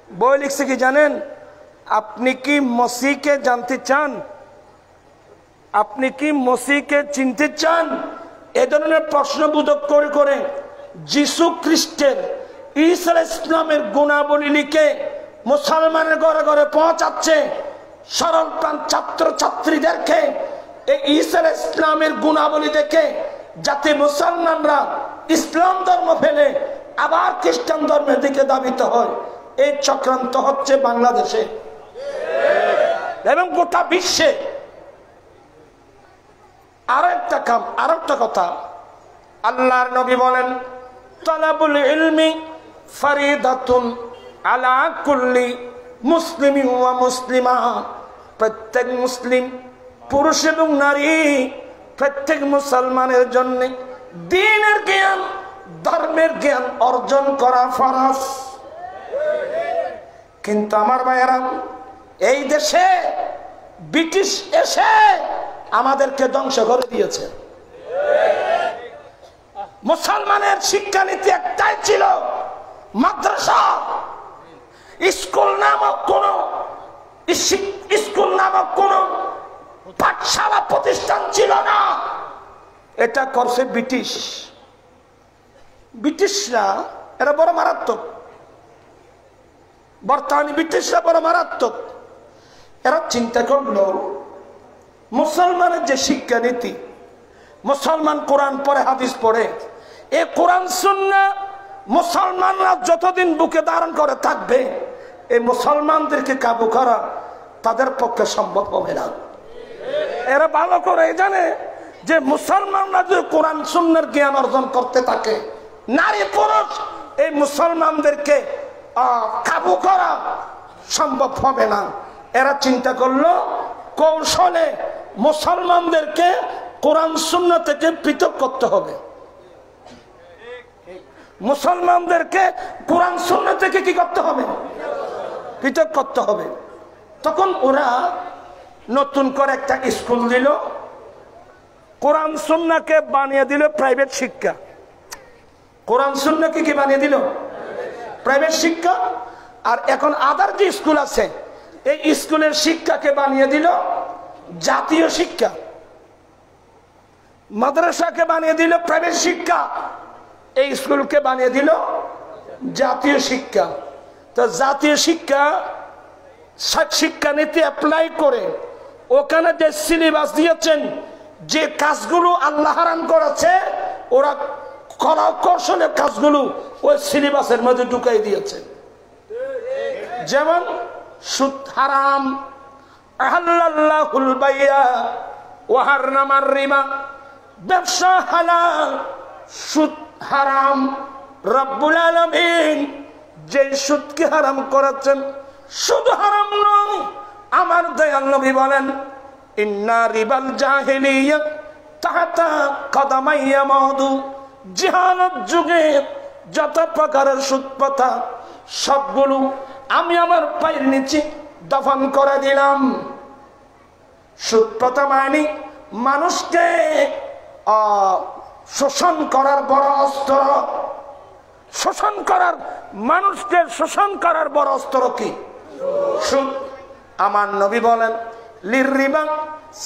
Speaker 2: বই লিখছে কি জানেন? আপনি কি মসিহকে জানতে চান? আপনি কি মসিহকে চিনতে চান? এ ধরনের প্রশ্নবোধক করে যিশু খ্রিস্টের, ঈসা ইসলামের গুণাবলী লিখে মুসলমানের ঘরে ঘরে পৌঁছাচ্ছে। সরল প্রাণ ছাত্র ছাত্রীদেরকে এই ঈসা ইসলামের গুণাবলী দেখে যাতে মুসলমানরা ইসলাম ধর্ম ফেলে আবার খ্রিস্টান ধর্মের দিকে ধাবিত হয়, এই চক্রান্ত হচ্ছে বাংলাদেশে এবং গোটা বিশ্বে। আরো একটা কথা, আল্লাহর নবী বলেন, তালাবুল ইলমি ফরিদাতুন আলা কুল্লি মুসলিমিন ওয়া মুসলিমা। প্রত্যেক মুসলিম পুরুষ এবং নারী, প্রত্যেক মুসলমানের জন্য দ্বীনের জ্ঞান, ধর্মের জ্ঞান অর্জন করা ফরজ। কিন্তু আমার ভাইয়েরা, এই দেশে ব্রিটিশ এসে আমাদেরকে ধ্বংস করে দিয়েছে। মুসলমানের শিক্ষানীতি একটাই ছিল, মাদ্রাসা। স্কুল নামক কোন পাঠশালা প্রতিষ্ঠান ছিল না। এটা করছে ব্রিটিশরা। এরা বড় মারাত্মক, বর্তমানে ব্রিটিশরা বড় মারাত্মক। এরা চিন্তা করলো মুসলমানের যে শিক্ষানীতি, মুসলমান কোরআন পড়ে, হাদিস পড়ে, এ কোরআন সুন্নাহ মুসলমানরা যতদিন বুকে ধারণ করে থাকবে, এই মুসলমানদেরকে কাবু করা তাদের পক্ষে সম্ভব হবে না। এরা ভালো করে জানে যে মুসলমানরা যদি কোরআন সুন্নাহর জ্ঞান অর্জন করতে থাকে, নারী পুরুষ এই মুসলমানদেরকে কাবু করা সম্ভব হবে না। এরা চিন্তা করলো কৌশলে মুসলমানদেরকে কোরআন সুন্নাহ থেকে পৃথক করতে হবে। মুসলমানদেরকে কোরআন সুন্নাহ থেকে কি করতে হবে? পৃথক করতে হবে। তখন ওরা নতুন করে একটা স্কুল দিল, কোরআন সুন্নাহকে বানিয়ে দিল প্রাইভেট শিক্ষা। কোরআন সুন্নাহকে কি বানিয়ে দিল? প্রাইভেট শিক্ষা। আর এখন আদার যে স্কুল আছে, এই স্কুলের শিক্ষাকে বানিয়ে দিল জাতীয় শিক্ষা। মাদ্রাসাকে বানিয়ে দিল প্রাইভেট শিক্ষা, এই স্কুলকে বানিয়ে দিল জাতীয় শিক্ষা। তো জাতীয় শিক্ষানীতি অ্যাপ্লাই করে ওখানে যে সিলেবাস দিয়েছেন, যে কাজগুলো আল্লাহ হারাম করেছে, ওরা কলা কৌশলের কাজগুলো ওই সিলেবাসের মধ্যে ঢুকাই দিয়েছে। যেমন সুদ হারাম, আহাল্লাল্লাহুল বাইয়া ওয়া হারামার রিবা, ব্যবসা হালাল, সুদ হারাম। রব্বুল আলামিন যে সুদকে হারাম করেছেন, শুধু হারাম নয়, আমার দয়াল নবী বলেন, ইন্না রিবাল জাহিলিয়া তাহাতা কদামাইয়া মধু। জিহালত যুগে যত প্রকারের সুদ প্রথা সবগুলো আমি আমার পায়ের নিচে দফন করে দিলাম। সুদ প্রথা মানে মানুষকে শোষণ করার বড় অস্ত্র। শোষণ করার, মানুষকে শোষণ করার বড় অস্ত্র কি? সুদ। আমার নবী বলেন লিররিবা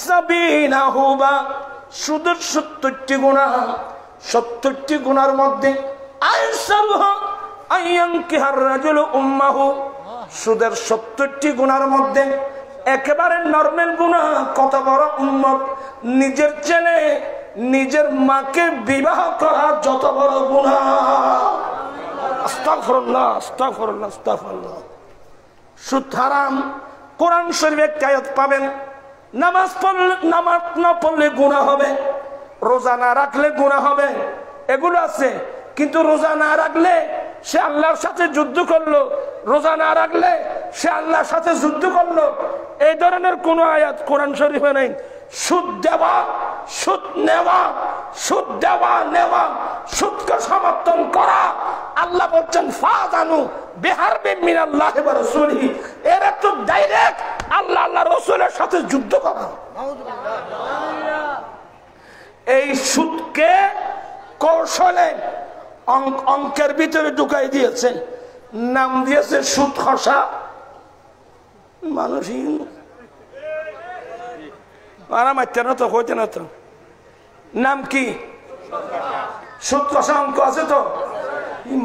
Speaker 2: সাবিনা হুবা, সুদের 70টি গুনাহ। 70টি গুনার মধ্যে আইসারুহা আইয়ানকিহার রাজুলু উম্মাহু, সুদের 70টি গুনার মধ্যে একেবারে নরমাল গুনাহ। কত বড় উম্মত, নিজের ছেলে নিজের মাকে বিবাহ করা যত বড় গুনাহ। আস্তাগফিরুল্লাহ, আস্তাগফিরুল্লাহ, আস্তাগফিরুল্লাহ। সুদ হারাম। কোরআন শরীফে একটা আয়াত পাবেন, নামাজ না পড়লে গুনাহ হবে, রোজা না রাখলে গুনাহ হবে, এগুলো আছে। কিন্তু রোজা না রাখলে সে আল্লাহর সাথে যুদ্ধ করলো, রোজা না রাখলে সে আল্লাহর সাথে যুদ্ধ করলো, এই ধরনের কোন আয়াত কোরআন শরীফে নেই। সুদ দেওয়া, সুদ নেওয়া, সুদ দেওয়া নেওয়া, সুদকে সমর্থন করা, আল্লাহ বলছেন ফাযানু বিহারবিন মিনাল্লাহি ওয়া রাসূলিহি, এর তো ডাইরেক্ট আল্লাহ আল্লাহ রাসূলের সাথে যুদ্ধ করা। এই সুদকে কৌশলে অঙ্কের ভিতরে ঢুকাই দিয়েছে, নাম দিয়েছে সুদ খসা। মানুষই মারতে না তো, হইতে না তো, নাম কি? সুদ কষা অঙ্ক আছে তো,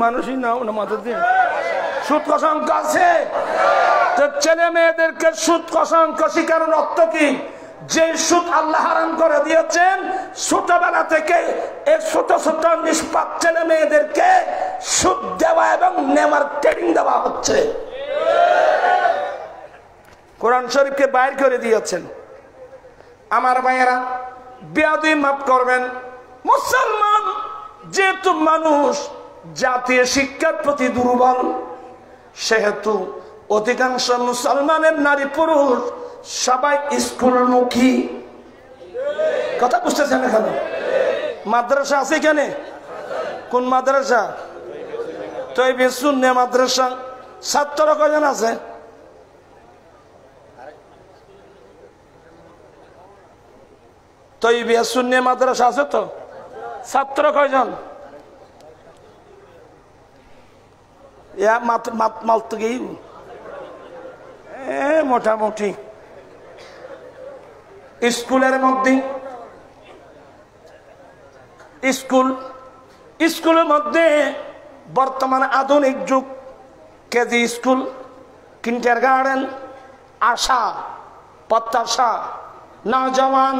Speaker 2: মানুষই নাও না মাথা দিয়ে সুদ কষা অঙ্ক আছে। তো ছেলে মেয়েদেরকে সুদ কষা অঙ্ক শিখানোর অর্থ কি? যে সুদ আল্লাহ হারাম করে দিয়েছেন, ছোটবেলা থেকে এই ছোট ছোট নিষ্পাপ ছেলে মেয়েদেরকে সুদ দেওয়া এবং নেওয়ার ট্রেনিং দেওয়া হচ্ছে। কোরআন শরীফকে বাইর করে দিয়েছেন। আমার ভাইয়েরা, বেয়াদবি মাফ করবেন। মুসলমান যেহেতু মানুষ জাতীয় শিক্ষার প্রতি দুর্বল, সেহেতু অধিকাংশ মুসলমানের নারী পুরুষ সবাই স্কুলমুখী। কথা বুঝতেছেন? এখানে মাদ্রাসা আছে, এখানে কোন মাদ্রাসা? তৈবে সুন্নাহ মাদ্রাসা। ছাত্র কয়জন আছে? তৈবে সুন্নাহ মাদ্রাসা আছে তো, ছাত্র কয়জন? মোটামুটি। স্কুলের মধ্যে স্কুলের মধ্যে বর্তমান আধুনিক যুগ, কেজি স্কুল, কিন্ডারগার্টেন, আশা, প্রত্যাশা, নওজওয়ান,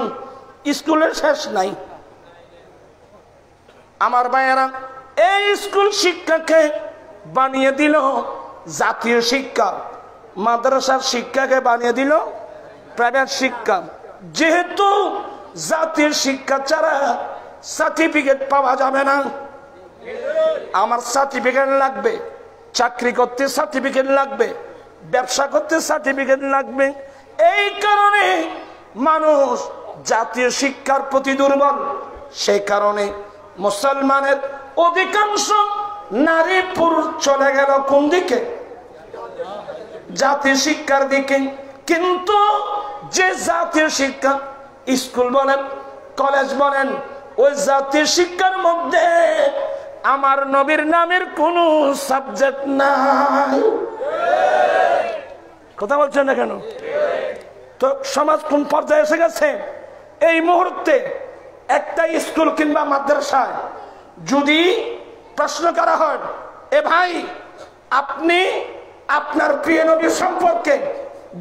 Speaker 2: স্কুলের শেষ নাই। আমার ভাইয়েরা, এই স্কুল শিক্ষাকে বানিয়ে দিল জাতীয় শিক্ষা, মাদ্রাসার শিক্ষাকে বানিয়ে দিল প্রাইভেট শিক্ষা। যেহেতু জাতীয় শিক্ষা ছাড়া সার্টিফিকেট পাওয়া যাবে না, আমার সার্টিফিকেট লাগবে, চাকরি করতে সার্টিফিকেট লাগবে, ব্যবসা করতে সার্টিফিকেট লাগবে। এই কারণে মানুষ জাতীয় শিক্ষার প্রতি দুর্বল। সেই কারণে মুসলমানের অধিকাংশ নারী পুরুষ চলে গেল কোন দিকে? জাতীয় শিক্ষার দিকে। কিন্তু যে জাতীয় শিক্ষা, স্কুল বলেন, কলেজ বলেন, ওই জাতীয় শিক্ষার মধ্যে আমার নবীর নামের কোন সাবজেক্ট নাই। কথা বলছেন না কেন? তো সমাজ কোন পর্যায়ে এসে গেছে? এই মুহূর্তে একটা স্কুল কিংবা মাদ্রাসায় যদি প্রশ্ন করা হয়, এ ভাই আপনি আপনার প্রিয় নবী সম্পর্কে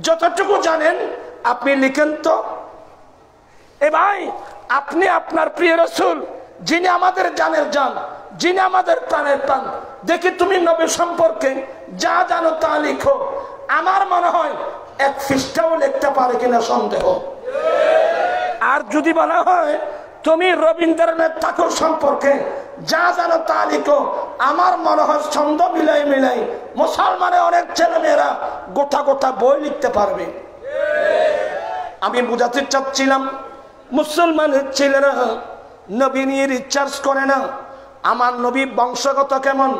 Speaker 2: যতটুকু জানেন আপনি লিখেন তো। এ ভাই আপনি আপনার প্রিয় রাসূল, যিনি আমাদের জানের জান, যিনি আমাদের প্রাণের প্রাণ, দেখি তুমি নবী সম্পর্কে যা জানো তা লিখো। আমার মনে হয় এক পৃষ্ঠাও লিখতে পারে কিনা সন্দেহ। আর যদি বলা হয় তুমি রবীন্দ্রনাথ ঠাকুর সম্পর্কে যা জানো তা লিখো, আমার মনে হয় ছন্দ মিলাই মিলাই মুসলমানের অনেক ছেলেমেয়েরা গোটা গোটা বই লিখতে পারবে। আমি বুঝাতে চাচ্ছিলাম মুসলমানের ছেলেরা নবী নিয়ে রিচার্জ করে না। আমার নবী বংশগত কেমন,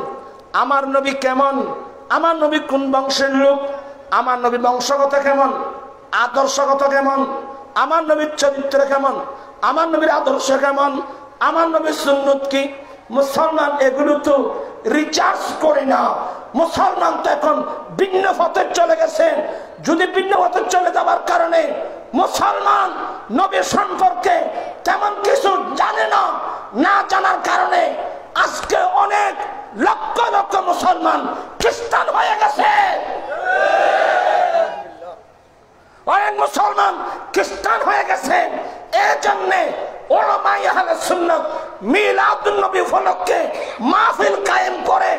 Speaker 2: আমার নবী কেমন, আমার নবী কোন বংশের লোক, আমার নবী বংশগত কেমন, আদর্শগত কেমন, আমার নবীর চরিত্র কেমন, আমার নবীর আদর্শ কেমন, আমার নবীর সুন্নত কি, মুসলমান এগুলো তো রিচার্জ করে না। মুসলমান তো এখন ভিন্ন পথে চলে গেছে। যদি ভিন্ন পথে চলে যাওয়ার কারণে মুসলমান নবী সম্পর্কে তেমন কিছু জানে না, না জানার কারণে আজকে অনেক লক্ষ লক্ষ মুসলমান খ্রিস্টান হয়ে গেছে। অনেক মুসলমান খ্রিস্টান হয়ে গেছে। এই জন্যে উলামায়ে আহলে সুন্নাত মিলাদুন নবী উপলক্ষে মাহফিল কায়েম করে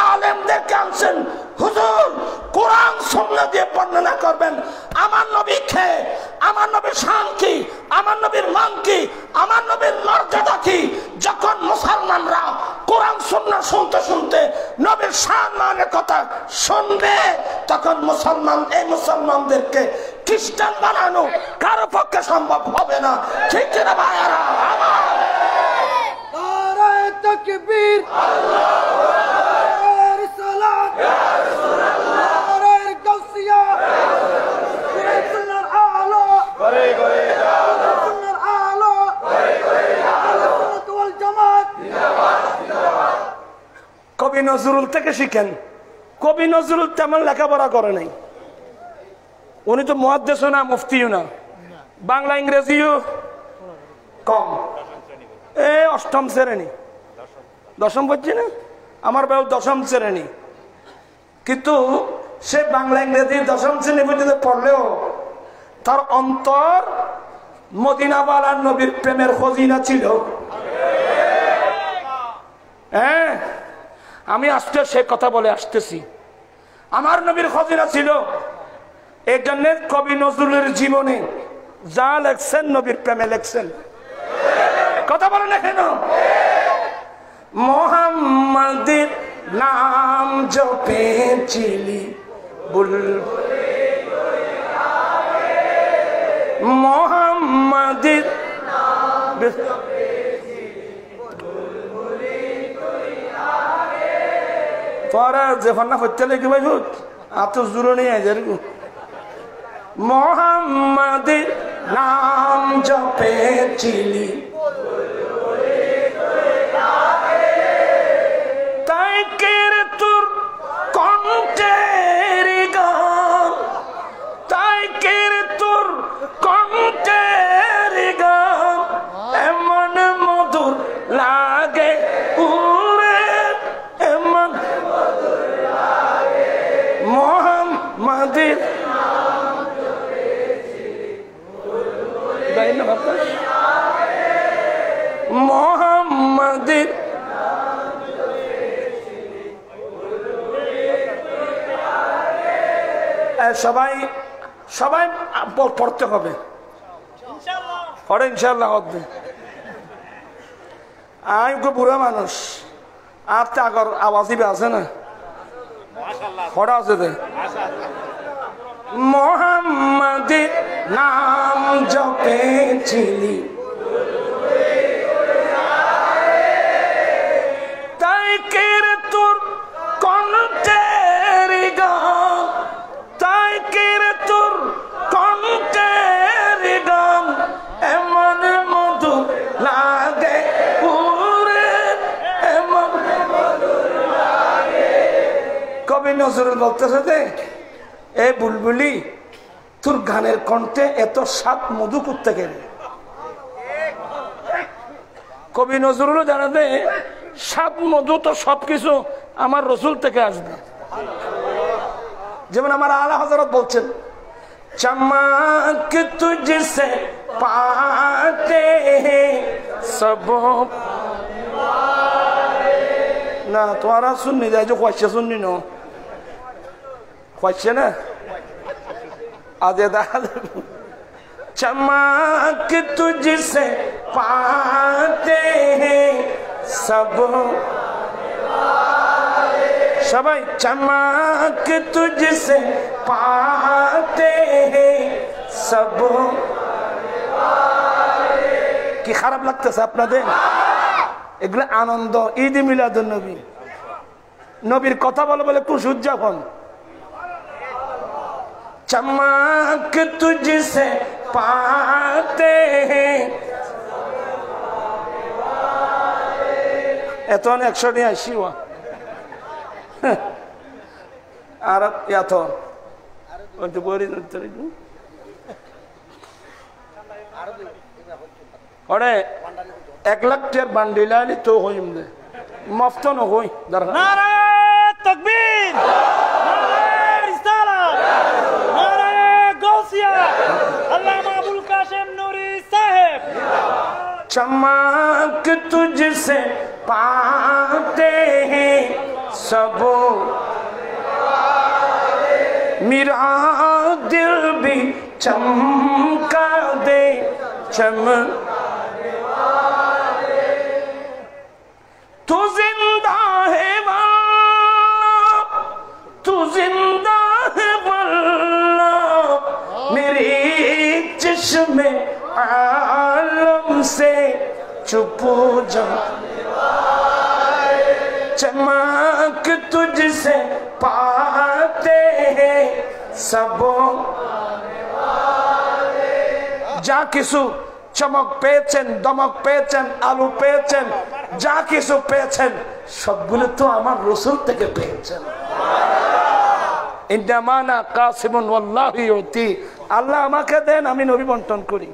Speaker 2: আলেমদেরকে আনছেন, হুজুর কোরআন সুন্নাহ দিয়ে বর্ণনা করবেন আমার নবী কে, আমার নবীর শান কি, আমার নবীর মান কি, আমার নবীর মর্যাদা কি। যখন মুসলমানরা কোরআন সুন্নাহ শুনতে শুনতে নবীর শান মানের কথা শুনবে, তখন এই মুসলমানদেরকে খ্রিস্টান বানানো কারো পক্ষে সম্ভব হবে না। ঠিক কিনা ভাইয়ারা?
Speaker 3: নারায়ে তাকবীর, আল্লাহু আকবার, সালাত ইয়া রাসূলুল্লাহ, নারায়ে গাউসিয়া, সুন্নাহর আলো, করে করে আলো, সুন্নাহর আলো, করে করে আলো, সুন্নাত ওয়াল জামাত জিন্দাবাদ জিন্দাবাদ।
Speaker 2: কবি নজরুল থেকে শিখেন। কবি নজরুল তেমন লেখাপড়া করে নাই, উনি তো মুহাদ্দিসও না, মুফতিও না, বাংলা ইংরেজিও কম। অষ্টম শ্রেণী, দশম পড়ছি না, আমার বেলা দশম শ্রেণী, কিন্তু সে বাংলা ইংরেজি দশম শ্রেণী পর্যন্ত পড়লেও তার অন্তর মদিনাওয়ালার নবীর প্রেমের খজিনা ছিল। হ্যাঁ, আমি আসতে সে কথা বলে আসতেছি, আমার নবীর খজিনা ছিল। এই জন্য কবি নজরুলের জীবনে যা লেখছেন নবীর প্রেমে লেখছেন। কথা বলে না কেন? মোহাম্মদের নাম জপেছিলি বুলবুলি, মোহাম্মদের তোরা যে ফন্না হত্যা লেগে ভাই ভূত এত জোরে নিয়ে যায়। মোহাম্মদের নাম জপেছিলি তাই কের তোর কণ্ঠের গান, তাই কের তোর কণ্ঠের গান এমন মধুর লাগে উরে, এমন মধুর লাগে। মোহাম্মদের মোহাম্মদের সবাই সবাই পড়তে হবে, পড়ে ইনশাল্লাহ হবে। আমি খুব বুড়া মানুষ, আর তো আগর আওয়াজই আছে না, পড়া আছে তো। মোহাম্মদের নাম জপেছিলি তাই কের তোর কণ্ঠের গান, তাই কের তোর কণ্ঠের গান এমন মধুর লাগে উরে, এমন মধুর লাগে। কবি নজরুল বলতেছে যে এ বুলবুলি তোর গানের কণ্ঠে এত স্বাদ মধু করতে গেলে। কবি নজরুলও জানাতে স্বাদ মধু তো সবকিছু আমার রসুল থেকে আসবে। যেমন আমার আলা হযরত বলছেন, চমক তুঝসে পাতে সব না তোরা শুননি যায় যে কয়েছে শুননি নো কয়েছে না আদে দাদ। चमक तुझसे पाते हैं सब सबाई, चमक तुझसे पाते हैं सब কি খারাপ লাগতেছে আপনাদের? এগুলো আনন্দ, ঈদ মিলাদুন নবী, নবীর কথা বলে বলে খুশ উদযাপন। চমক তুঝসে পাতে হ্যাঁ, এত 100 নিয়ে আসি আর এত বলি ওরে 1 লাখ টাকার বান্ডিল আনি তো হইম দে মফত ন হই দরকার।
Speaker 4: নারে তাকবীর, নারে রিসালাত, নারে গাউসিয়া, আল্লামা আবুল কাশেম নুরি সাহেব।
Speaker 2: चमक तुझसे पाते हैं सब, मेरा दिल भी चमका दे तू जिंदा है वल्लाह, तू जिंदा है वल्लाह, मेरे चश्मे आलम से चुप जा, चमक तुझसे पाते हैं सब। যা কিছু চমক পেয়েছেন, দমক পেয়েছেন, আলু পেয়েছেন, যা কিছু পেয়েছেন সবগুলো তো আমার রাসূল থেকে পেয়েছেন। ইন্নামানা কাসিমুন ওয়াল্লাহু ইউতি, আল্লাহ আমাকে দেন, আমি নবী বন্টন করি।